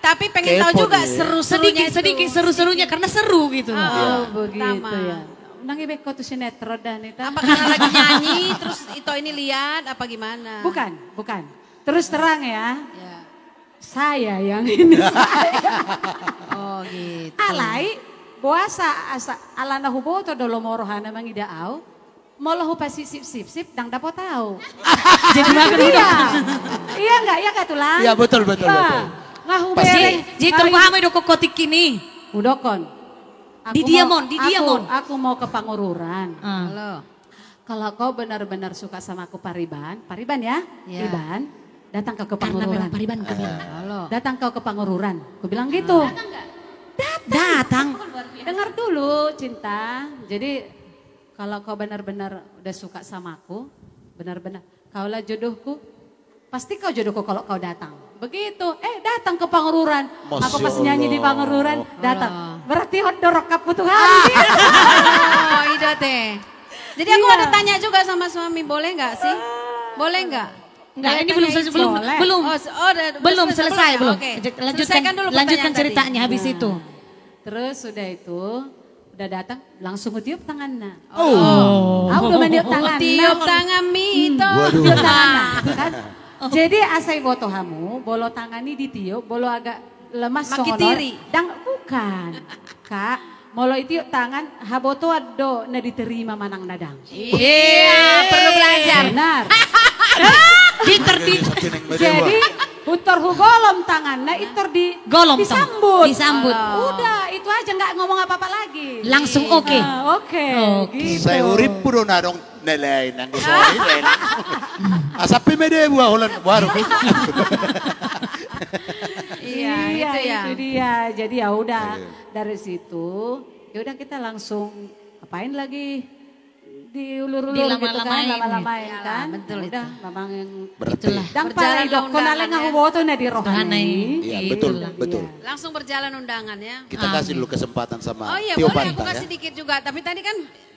[SPEAKER 4] Tapi pengen tahu
[SPEAKER 1] Kepo
[SPEAKER 4] juga
[SPEAKER 1] dia.
[SPEAKER 4] seru-serunya
[SPEAKER 2] Sedikit seru-serunya karena seru gitu.
[SPEAKER 3] Oh begitu
[SPEAKER 4] Pertama.
[SPEAKER 3] ya. Nangi beko tuh sinetron dan itu.
[SPEAKER 4] Apa karena lagi nyanyi terus itu ini lihat apa gimana?
[SPEAKER 3] Bukan. Terus terang ya.
[SPEAKER 4] Ya.
[SPEAKER 3] Saya yang ini.
[SPEAKER 4] Oh gitu.
[SPEAKER 3] Alai puasa alana hubo to dolo morohana mangida au. Molo pasi sip dang dapat tahu.
[SPEAKER 2] Jadi makan
[SPEAKER 3] Iya. Iya enggak tulang?
[SPEAKER 1] Iya betul.
[SPEAKER 3] Nganu ngahu bereng.
[SPEAKER 2] Jadi terpaham itu kokotik ini.
[SPEAKER 3] Udokon.
[SPEAKER 2] Di Diamond.
[SPEAKER 3] Aku mau ke Pangururan.
[SPEAKER 4] Halo.
[SPEAKER 3] Kalau kau benar-benar suka sama aku Pariban ya,
[SPEAKER 4] Ya.
[SPEAKER 3] Riban, datang kau ke
[SPEAKER 2] Karena memang
[SPEAKER 3] Pangururan.
[SPEAKER 2] Pariban kami.
[SPEAKER 4] Halo.
[SPEAKER 3] Datang kau ke Pangururan. Aku bilang gitu.
[SPEAKER 2] Datang.
[SPEAKER 3] Dengar dulu cinta. Jadi kalau kau benar-benar udah suka sama aku, benar-benar kaulah jodohku, pasti kau jodohku kalau kau datang. Begitu, datang ke Pangururan.
[SPEAKER 1] Masya
[SPEAKER 3] Aku pas nyanyi di
[SPEAKER 1] Allah.
[SPEAKER 3] Pangururan, datang. Berarti hot dorok kaputuhan.
[SPEAKER 4] Oh, Ida teh. Jadi aku
[SPEAKER 3] Iya.
[SPEAKER 4] ada tanya juga sama suami, boleh nggak sih? Boleh nggak?
[SPEAKER 2] Enggak,
[SPEAKER 4] Boleh
[SPEAKER 2] ini
[SPEAKER 4] tanya
[SPEAKER 2] belum
[SPEAKER 4] itu?
[SPEAKER 2] belum
[SPEAKER 3] Boleh.
[SPEAKER 2] belum
[SPEAKER 4] Belum
[SPEAKER 2] selesai
[SPEAKER 4] ya?
[SPEAKER 2] belum.
[SPEAKER 4] Oke.
[SPEAKER 2] Lanjutkan
[SPEAKER 4] Selesaikan dulu
[SPEAKER 2] lanjutkan
[SPEAKER 4] pertanyaan
[SPEAKER 2] ceritanya
[SPEAKER 4] tadi.
[SPEAKER 2] habis itu.
[SPEAKER 3] Terus sudah itu, udah datang, langsung tiup tangannya. Aku udah meniup tangan.
[SPEAKER 4] Tiup tangan Mito.
[SPEAKER 3] Tiup tangan. Kan? Jadi asai boto hamu, bolo tangani ditiup, bolo agak lemas
[SPEAKER 4] Maki
[SPEAKER 3] songonor.
[SPEAKER 4] tiri.
[SPEAKER 3] Bukan. Kak, molo itiup tangan, haboto ado na diterima manang nadang.
[SPEAKER 4] Iya, perlu belajar.
[SPEAKER 3] Benar.
[SPEAKER 1] Jadi,
[SPEAKER 3] Jadi hutor hugolom tangan, nah itor di
[SPEAKER 2] Golom, Tom.
[SPEAKER 3] disambut.
[SPEAKER 2] Disambut.
[SPEAKER 3] Udah, itu aja nggak ngomong apa-apa lagi.
[SPEAKER 2] Langsung oke.
[SPEAKER 3] Oke. Gitu.
[SPEAKER 1] saya urip po doon na dong nalain ang gusto ko. Asapi mede buah hulan baru.
[SPEAKER 4] Iya, itu ya.
[SPEAKER 3] Itu dia. Jadi ya udah dari situ, ya udah kita langsung apain lagi? Diulur-ulur gitu kan,
[SPEAKER 2] Dilama-lamain.
[SPEAKER 3] lama-lamain
[SPEAKER 4] Iyalah,
[SPEAKER 3] kan.
[SPEAKER 4] betul itu.
[SPEAKER 3] Udah, memang yang
[SPEAKER 1] Berarti.
[SPEAKER 3] dang
[SPEAKER 4] Berjalan
[SPEAKER 3] palay dok,
[SPEAKER 4] undangan
[SPEAKER 3] konale nga
[SPEAKER 4] ya.
[SPEAKER 3] huboto na di rohani.
[SPEAKER 2] Rohani.
[SPEAKER 1] Iya, betul,
[SPEAKER 2] Itulah.
[SPEAKER 1] betul.
[SPEAKER 4] Langsung berjalan undangan ya.
[SPEAKER 1] Kita kasih dulu kesempatan sama
[SPEAKER 4] Oh iya
[SPEAKER 1] Tio
[SPEAKER 4] boleh, aku
[SPEAKER 1] Banta
[SPEAKER 4] kasih
[SPEAKER 1] ya.
[SPEAKER 4] dikit juga. Tapi tadi kan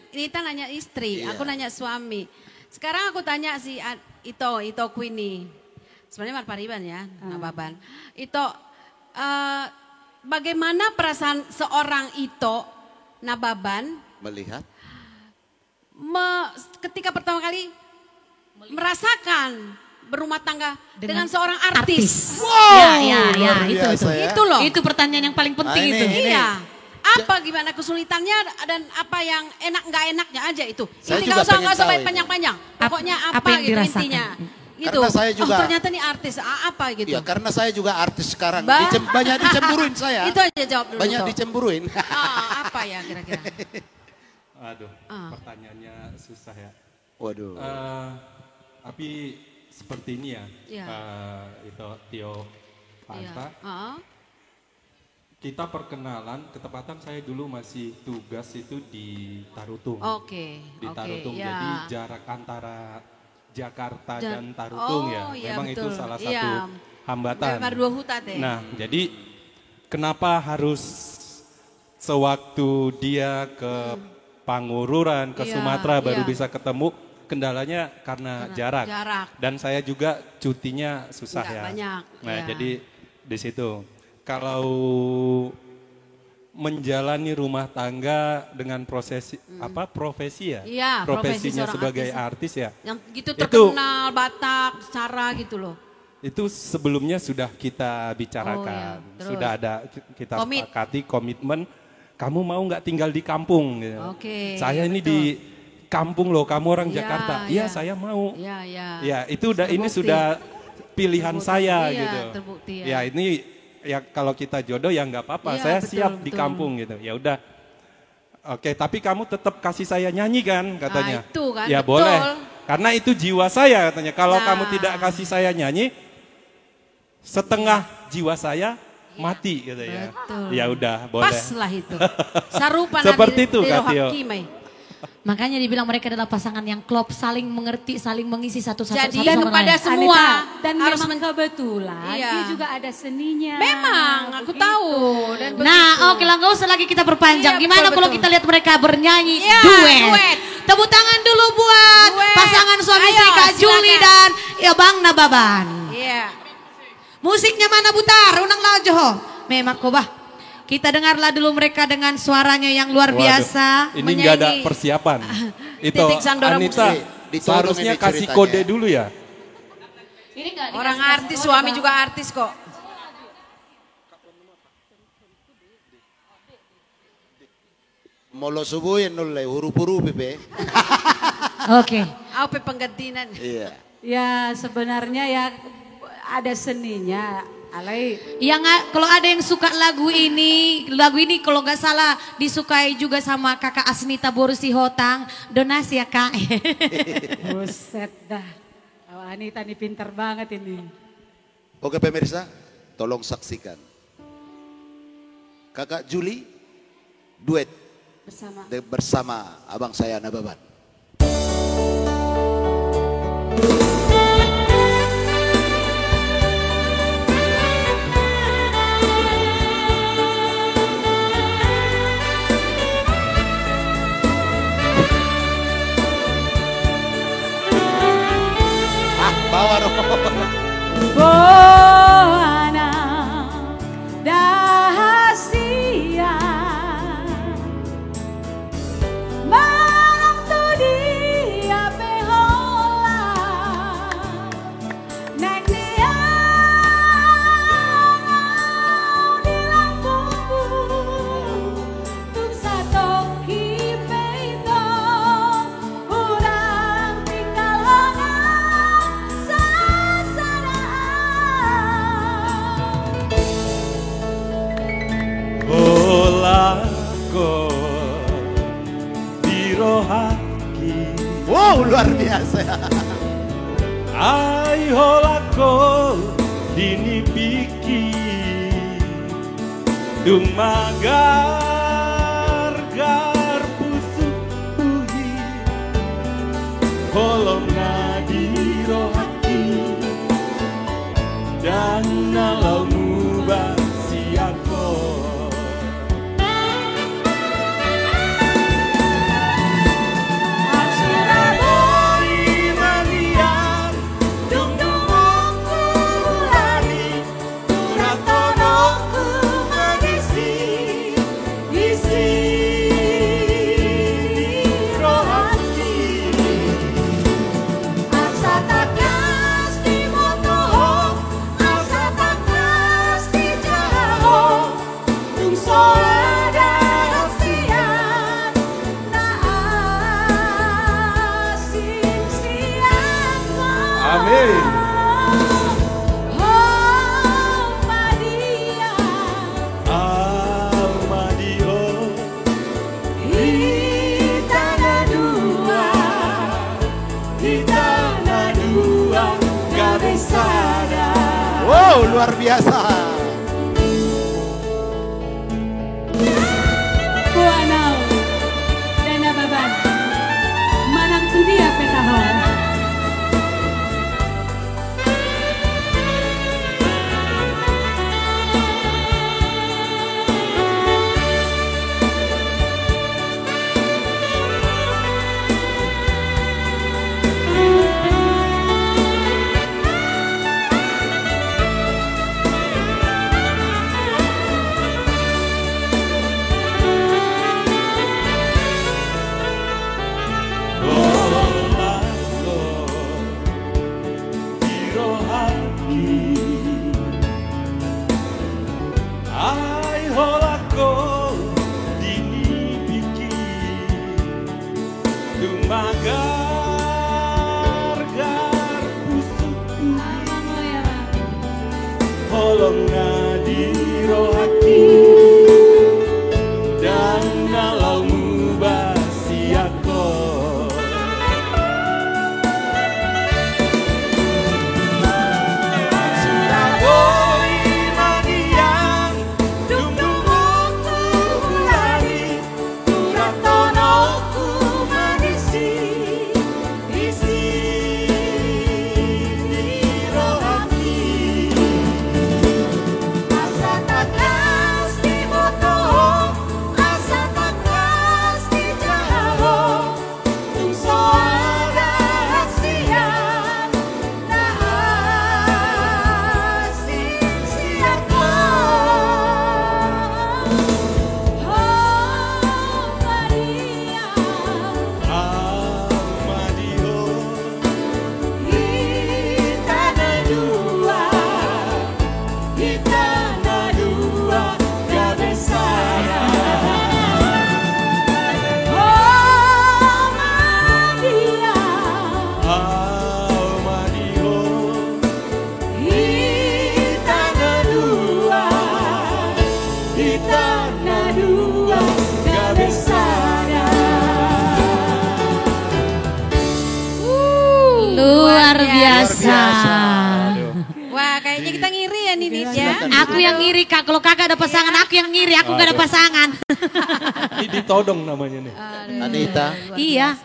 [SPEAKER 4] Nita nanya istri,
[SPEAKER 1] Iya.
[SPEAKER 4] aku nanya suami. Sekarang aku tanya si Ito Queenie. Sebenarnya Marpariban ya, Nababan. Ito, bagaimana perasaan seorang Ito Nababan
[SPEAKER 1] Melihat.
[SPEAKER 4] ketika pertama kali merasakan berumah tangga dengan seorang artis?
[SPEAKER 2] Ya,
[SPEAKER 1] luar
[SPEAKER 2] itu.
[SPEAKER 1] biasa ya.
[SPEAKER 4] Itu loh.
[SPEAKER 2] Itu pertanyaan yang paling penting
[SPEAKER 1] ini.
[SPEAKER 2] itu.
[SPEAKER 4] Iya. Apa gimana kesulitannya dan apa yang enak nggak enaknya aja itu.
[SPEAKER 1] Saya
[SPEAKER 4] Inti
[SPEAKER 1] juga
[SPEAKER 4] nggak usah
[SPEAKER 1] pengen tahu
[SPEAKER 4] baik
[SPEAKER 1] ini.
[SPEAKER 4] panjang-panjang. Pokoknya
[SPEAKER 2] Apa
[SPEAKER 4] apa,
[SPEAKER 2] yang
[SPEAKER 4] gitu
[SPEAKER 2] dirasakan.
[SPEAKER 4] intinya. Gitu.
[SPEAKER 1] Karena saya juga-
[SPEAKER 4] Oh ternyata nih artis apa gitu.
[SPEAKER 1] Ya karena saya juga artis sekarang.
[SPEAKER 4] Bah.
[SPEAKER 1] Banyak dicemburuin saya.
[SPEAKER 4] Itu aja jawab dulu.
[SPEAKER 1] Banyak
[SPEAKER 4] Toh.
[SPEAKER 1] dicemburuin.
[SPEAKER 4] Apa ya kira-kira?
[SPEAKER 6] Aduh, pertanyaannya susah ya.
[SPEAKER 1] Waduh.
[SPEAKER 6] Tapi seperti ini ya,
[SPEAKER 4] Iya.
[SPEAKER 6] itu Tio
[SPEAKER 4] Iya.
[SPEAKER 6] Banta.
[SPEAKER 4] Heeh.
[SPEAKER 6] Kita perkenalan, ketepatan saya dulu masih tugas itu di Tarutung.
[SPEAKER 4] Oke.
[SPEAKER 6] Di Tarutung,
[SPEAKER 4] ya.
[SPEAKER 6] jadi jarak antara Jakarta
[SPEAKER 4] Ja-
[SPEAKER 6] dan Tarutung
[SPEAKER 4] Oh,
[SPEAKER 6] ya.
[SPEAKER 4] iya,
[SPEAKER 6] Memang itu
[SPEAKER 4] betul.
[SPEAKER 6] salah
[SPEAKER 4] Iya.
[SPEAKER 6] satu hambatan.
[SPEAKER 4] Memang dua hutan deh.
[SPEAKER 6] Nah, jadi kenapa harus sewaktu dia ke Pangururan, ke
[SPEAKER 4] Iya,
[SPEAKER 6] Sumatera baru
[SPEAKER 4] iya.
[SPEAKER 6] bisa ketemu, kendalanya karena jarak.
[SPEAKER 4] jarak.
[SPEAKER 6] Dan saya juga cutinya susah
[SPEAKER 4] Nggak
[SPEAKER 6] ya.
[SPEAKER 4] banyak,
[SPEAKER 6] Nah,
[SPEAKER 4] iya.
[SPEAKER 6] jadi di situ. Kalau menjalani rumah tangga dengan profesi ya?
[SPEAKER 4] Iya, profesi
[SPEAKER 6] Profesinya
[SPEAKER 4] seorang
[SPEAKER 6] sebagai
[SPEAKER 4] artis.
[SPEAKER 6] artis ya.
[SPEAKER 4] Yang gitu
[SPEAKER 6] Itu-
[SPEAKER 4] terkenal, Batak, cara gitu loh.
[SPEAKER 6] Itu sebelumnya sudah kita bicarakan,
[SPEAKER 4] Oh, iya. Terus?
[SPEAKER 6] sudah ada kita
[SPEAKER 4] Komit.
[SPEAKER 6] sepakati komitmen. Kamu mau nggak tinggal di kampung? Gitu.
[SPEAKER 4] Oke,
[SPEAKER 6] Saya ini
[SPEAKER 4] betul.
[SPEAKER 6] di kampung loh, kamu orang
[SPEAKER 4] Iya,
[SPEAKER 6] Jakarta.
[SPEAKER 4] iya.
[SPEAKER 6] Iya, saya mau.
[SPEAKER 4] Iya, iya.
[SPEAKER 6] Ya, itu udah ini
[SPEAKER 4] Terbukti.
[SPEAKER 6] sudah pilihan saya
[SPEAKER 4] Iya,
[SPEAKER 6] gitu.
[SPEAKER 4] terbukti ya.
[SPEAKER 6] Ya ini ya kalau kita jodoh ya nggak apa-apa.
[SPEAKER 4] Iya,
[SPEAKER 6] Saya
[SPEAKER 4] betul,
[SPEAKER 6] siap di
[SPEAKER 4] betul.
[SPEAKER 6] kampung gitu. Ya udah. Oke, tapi kamu tetap kasih saya nyanyi kan katanya.
[SPEAKER 4] itu kan,
[SPEAKER 6] Ya
[SPEAKER 4] betul.
[SPEAKER 6] boleh. Karena itu jiwa saya katanya. Kalau
[SPEAKER 4] Nah.
[SPEAKER 6] kamu tidak kasih saya nyanyi, setengah jiwa saya mati gitu ya.
[SPEAKER 4] Betul.
[SPEAKER 6] Ya udah, boleh.
[SPEAKER 4] Pas lah itu. Sarupan
[SPEAKER 6] Seperti itu, Kak Tio.
[SPEAKER 2] Makanya dibilang mereka adalah pasangan yang klop, saling mengerti, saling mengisi satu
[SPEAKER 4] Jadi
[SPEAKER 2] sama
[SPEAKER 4] kepada
[SPEAKER 2] lain.
[SPEAKER 4] semua
[SPEAKER 3] dan
[SPEAKER 4] harus
[SPEAKER 3] memang kebetulan
[SPEAKER 4] Iya.
[SPEAKER 3] dia juga ada seninya.
[SPEAKER 4] Memang aku
[SPEAKER 3] Begitu.
[SPEAKER 4] tahu dan
[SPEAKER 2] Nah, oke lah, nggak usah lagi kita perpanjang.
[SPEAKER 4] Iya,
[SPEAKER 2] Gimana
[SPEAKER 4] betul,
[SPEAKER 2] kalau
[SPEAKER 4] betul.
[SPEAKER 2] kita lihat mereka bernyanyi
[SPEAKER 4] Iya,
[SPEAKER 2] duet.
[SPEAKER 4] duet.
[SPEAKER 2] Tepuk tangan dulu buat
[SPEAKER 4] Duet.
[SPEAKER 2] pasangan suami
[SPEAKER 4] Ayo,
[SPEAKER 2] istri Kak Juli
[SPEAKER 4] silakan.
[SPEAKER 2] dan ya Bang Nababan.
[SPEAKER 4] Iya.
[SPEAKER 2] Musiknya mana Butar? Unang Lajoho. Memang kobah. Kita dengarlah dulu mereka dengan suaranya yang luar
[SPEAKER 6] Waduh,
[SPEAKER 2] biasa.
[SPEAKER 6] ini nggak ada
[SPEAKER 4] menyanyi.
[SPEAKER 6] persiapan. Itu
[SPEAKER 4] Titik Sandora
[SPEAKER 6] Anita
[SPEAKER 1] Musik. Ditolong
[SPEAKER 6] seharusnya
[SPEAKER 1] ini
[SPEAKER 6] kasih
[SPEAKER 1] ceritanya.
[SPEAKER 6] kode dulu ya.
[SPEAKER 4] Orang artis, suami juga artis kok.
[SPEAKER 1] Molo subuhin nulle huru-huru be.
[SPEAKER 2] Oke.
[SPEAKER 4] Apa penggantian?
[SPEAKER 1] Iya.
[SPEAKER 3] Ya sebenarnya ya ada seninya, Alai.
[SPEAKER 2] Kalau ada yang suka lagu ini kalau nggak salah disukai juga sama kakak Asnita Borusi Hotang, donasi ya kak.
[SPEAKER 3] Buset dah. Oh, Anita nih pintar banget ini.
[SPEAKER 1] Oke pemirsa, tolong saksikan. Kakak Juli duet bersama abang saya Nababan. Bawa dong.
[SPEAKER 3] Boana dahasia Marang tu dia pehola Nek dia di lambungku Tung satoki peito Urang tinggal honang
[SPEAKER 6] Holako dirohaki.
[SPEAKER 1] Wow, luar biasa.
[SPEAKER 6] Ai holako dinipiki dung magar gar pusuk uhi holong dirohaki dan nalau mubasiako. Amin. Almadio Hitana dua Gabesada.
[SPEAKER 1] Wow, luar biasa.
[SPEAKER 3] Buanau dan Nababan Manang tu dia petahon.
[SPEAKER 6] Ai holako dinipiki dumagar gar pusuk holong dirohaki dan nalau mubasiako.
[SPEAKER 3] Asa takas di
[SPEAKER 2] biasa.
[SPEAKER 4] Wah, kayaknya kita ngiri ya nih Nit ya.
[SPEAKER 2] Aku yang ngiri Kak, kalau Kakak ada pasangan aku yang ngiri, aku gak ada pasangan.
[SPEAKER 6] Ini ditodong namanya nih.
[SPEAKER 1] Anita,
[SPEAKER 2] Iya.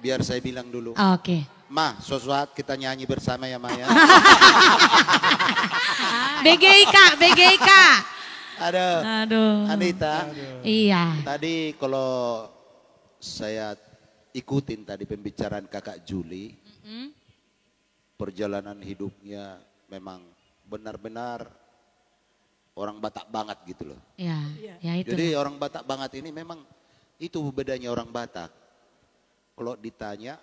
[SPEAKER 1] biar saya bilang dulu.
[SPEAKER 2] Oke.
[SPEAKER 1] Ma, suatu saat kita nyanyi bersama ya Maya.
[SPEAKER 2] BGI Kak, BGI Kak.
[SPEAKER 1] Aduh. Anita,
[SPEAKER 2] Iya.
[SPEAKER 1] tadi kalau saya ikutin tadi pembicaraan kakak Juli, perjalanan hidupnya memang benar-benar orang Batak banget gitu loh.
[SPEAKER 2] Ya, ya itu.
[SPEAKER 1] Jadi orang Batak banget ini memang itu bedanya orang Batak. Kalau ditanya,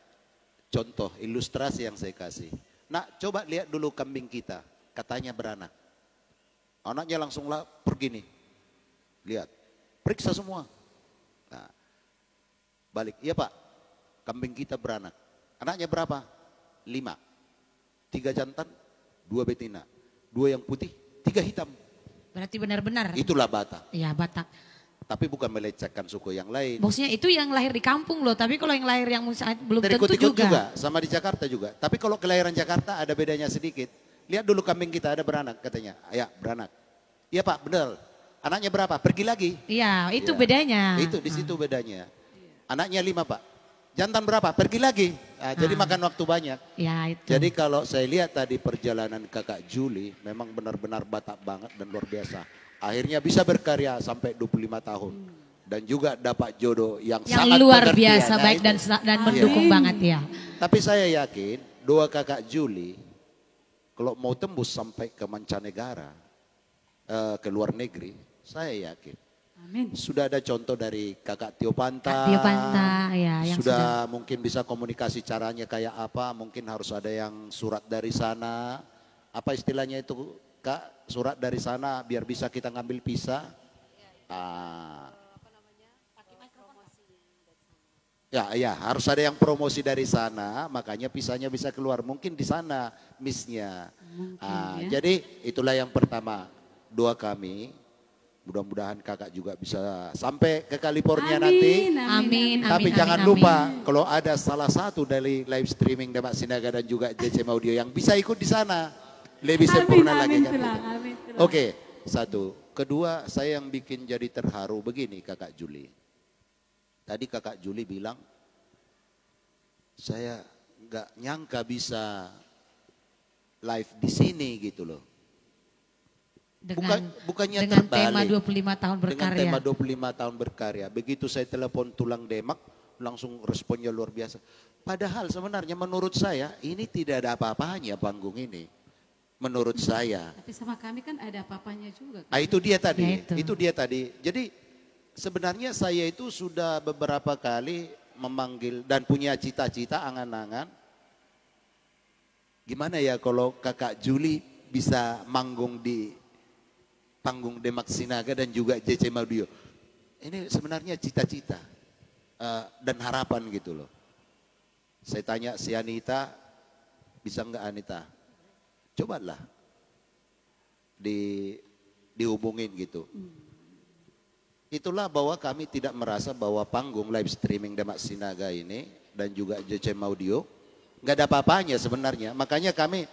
[SPEAKER 1] contoh ilustrasi yang saya kasih. Nah, coba lihat dulu kambing kita, katanya beranak. Anaknya langsung lah pergi nih. Lihat, periksa semua. Nah, balik, iya Pak, kambing kita beranak. Anaknya berapa? 5. 3 jantan, 2 betina. 2 yang putih, 3 hitam.
[SPEAKER 2] Berarti benar-benar.
[SPEAKER 1] Itulah Batak.
[SPEAKER 2] Iya Batak.
[SPEAKER 1] Tapi bukan melecehkan suku yang lain.
[SPEAKER 2] Maksudnya itu yang lahir di kampung loh, tapi kalau yang lahir yang belum tentu
[SPEAKER 1] Terikut-ikut
[SPEAKER 2] juga.
[SPEAKER 1] sama di Jakarta juga. Tapi kalau kelahiran Jakarta ada bedanya sedikit. Lihat dulu kambing kita ada beranak katanya. Ya beranak. Iya Pak benar. Anaknya berapa? Pergi lagi.
[SPEAKER 2] Iya, itu
[SPEAKER 1] Ya.
[SPEAKER 2] bedanya.
[SPEAKER 1] Itu di situ bedanya. Anaknya 5 Pak. Jantan berapa? Pergi lagi. Nah, jadi makan waktu banyak.
[SPEAKER 2] Ya itu.
[SPEAKER 1] Jadi kalau saya lihat tadi perjalanan kakak Juli memang benar-benar Batak banget dan luar biasa. Akhirnya bisa berkarya sampai 25 tahun. Dan juga dapat jodoh yang sangat
[SPEAKER 2] luar
[SPEAKER 1] pengertian.
[SPEAKER 2] biasa
[SPEAKER 1] Nah,
[SPEAKER 2] baik
[SPEAKER 1] itu.
[SPEAKER 2] dan mendukung banget ya.
[SPEAKER 1] Tapi saya yakin doa kakak Juli kalau mau tembus sampai ke mancanegara, ke luar negeri, saya yakin.
[SPEAKER 3] Amin.
[SPEAKER 1] Sudah ada contoh dari kakak Tio Panta.
[SPEAKER 2] Kak Tio Panta ya yang
[SPEAKER 1] sudah mungkin bisa komunikasi caranya kayak apa, mungkin harus ada yang surat dari sana. Apa istilahnya itu Kak, surat dari sana biar bisa kita ngambil visa. Ya, harus ada yang promosi dari sana, makanya visanya bisa keluar. Mungkin di sana missnya. Jadi itulah yang pertama, doa kami. Mudah-mudahan kakak juga bisa sampai ke California nanti.
[SPEAKER 2] Amin.
[SPEAKER 1] Tapi
[SPEAKER 2] amin,
[SPEAKER 1] jangan
[SPEAKER 2] amin,
[SPEAKER 1] lupa
[SPEAKER 2] amin.
[SPEAKER 1] kalau ada salah satu dari live streaming Demak Sinaga dan juga JC Audio yang bisa ikut di sana. Lebih sempurna lagi kan. Oke, satu. Kedua, saya yang bikin jadi terharu begini kakak Juli. Tadi kakak Juli bilang, saya nggak nyangka bisa live di sini gitu loh. Bukannya
[SPEAKER 2] dengan
[SPEAKER 1] terbalik.
[SPEAKER 2] tema 25 tahun berkarya.
[SPEAKER 1] Dengan tema 25 tahun berkarya. Begitu saya telepon tulang Demak, langsung responnya luar biasa. Padahal sebenarnya menurut saya ini tidak ada apa-apanya panggung ini. Menurut saya.
[SPEAKER 3] Tapi sama kami kan ada apa-apanya juga.
[SPEAKER 1] Itu dia tadi.
[SPEAKER 2] Ya,
[SPEAKER 1] itu dia tadi. Jadi sebenarnya saya itu sudah beberapa kali memanggil dan punya cita-cita angan-angan. Gimana ya kalau kakak Juli bisa manggung di panggung Demak Sinaga dan juga JC Audio. Ini sebenarnya cita-cita dan harapan gitu loh. Saya tanya si Anita, bisa nggak Anita? Cobalah dihubungin gitu. Itulah bahwa kami tidak merasa bahwa panggung live streaming Demak Sinaga ini dan juga JC Audio nggak ada apa-apanya sebenarnya. Makanya kami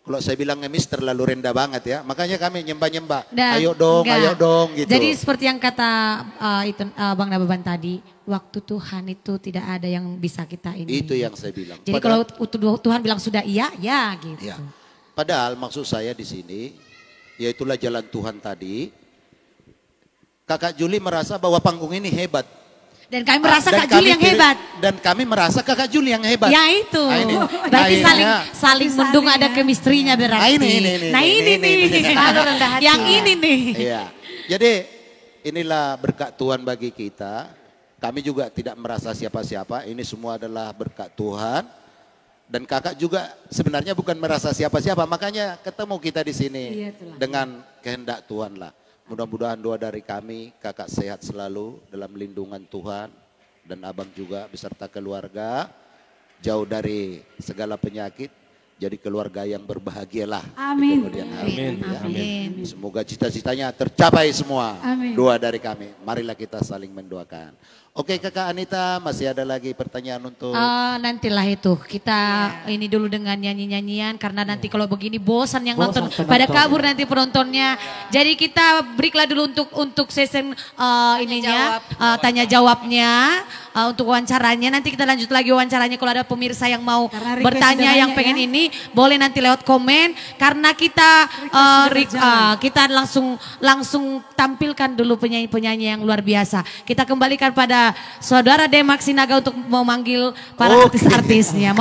[SPEAKER 1] kalau saya bilang ngemis terlalu rendah banget ya. Makanya kami nyembah-nyembah. Ayo dong gitu.
[SPEAKER 2] Jadi seperti yang kata Bang Nababan tadi, waktu Tuhan itu tidak ada yang bisa kita ini.
[SPEAKER 1] Itu yang saya bilang.
[SPEAKER 2] Jadi kalau Tuhan bilang sudah iya, ya gitu.
[SPEAKER 1] Ya. Padahal maksud saya di sini, yaitulah jalan Tuhan tadi. Kakak Juli merasa bahwa panggung ini hebat.
[SPEAKER 2] Dan kami merasa
[SPEAKER 1] Dan
[SPEAKER 2] Kak Juli yang hebat.
[SPEAKER 1] Dan kami merasa kakak Juli yang hebat.
[SPEAKER 2] Ya itu. Berarti saling mendung ada chemistry-nya berarti. Nah ini nih. Yang ini nih.
[SPEAKER 1] Iya. Jadi inilah berkat Tuhan bagi kita. Kami juga tidak merasa siapa-siapa. Ini semua adalah berkat Tuhan. Dan kakak juga sebenarnya bukan merasa siapa-siapa. Makanya ketemu kita di sini dengan kehendak Tuhan lah. Mudah-mudahan doa dari kami, kakak sehat selalu dalam lindungan Tuhan. Dan abang juga beserta keluarga, jauh dari segala penyakit. jadi keluarga yang berbahagialah.
[SPEAKER 3] Amin.
[SPEAKER 1] Di kemudian hari.
[SPEAKER 6] Amin.
[SPEAKER 1] Ya.
[SPEAKER 2] Amin.
[SPEAKER 1] Semoga cita-citanya tercapai semua.
[SPEAKER 3] Amin.
[SPEAKER 1] Doa dari kami. Marilah kita saling mendoakan. Oke Kakak Anita, masih ada lagi pertanyaan untuk...
[SPEAKER 2] Nantilah itu kita ini dulu dengan nyanyi-nyanyian karena nanti kalau begini bosan yang nonton pada kabur nanti penontonnya. Jadi kita breaklah dulu untuk sesi ininya tanya jawabnya untuk wawancaranya. Nanti kita lanjut lagi wawancaranya kalau ada pemirsa yang mau
[SPEAKER 3] Karena request
[SPEAKER 2] bertanya
[SPEAKER 3] sudah
[SPEAKER 2] yang
[SPEAKER 3] banyak
[SPEAKER 2] pengen
[SPEAKER 3] ya.
[SPEAKER 2] ini boleh nanti lewat komen karena kita kita langsung tampilkan dulu penyanyi-penyanyi yang luar biasa. Kita kembalikan pada Saudara Demak Sinaga untuk memanggil para artis-artisnya.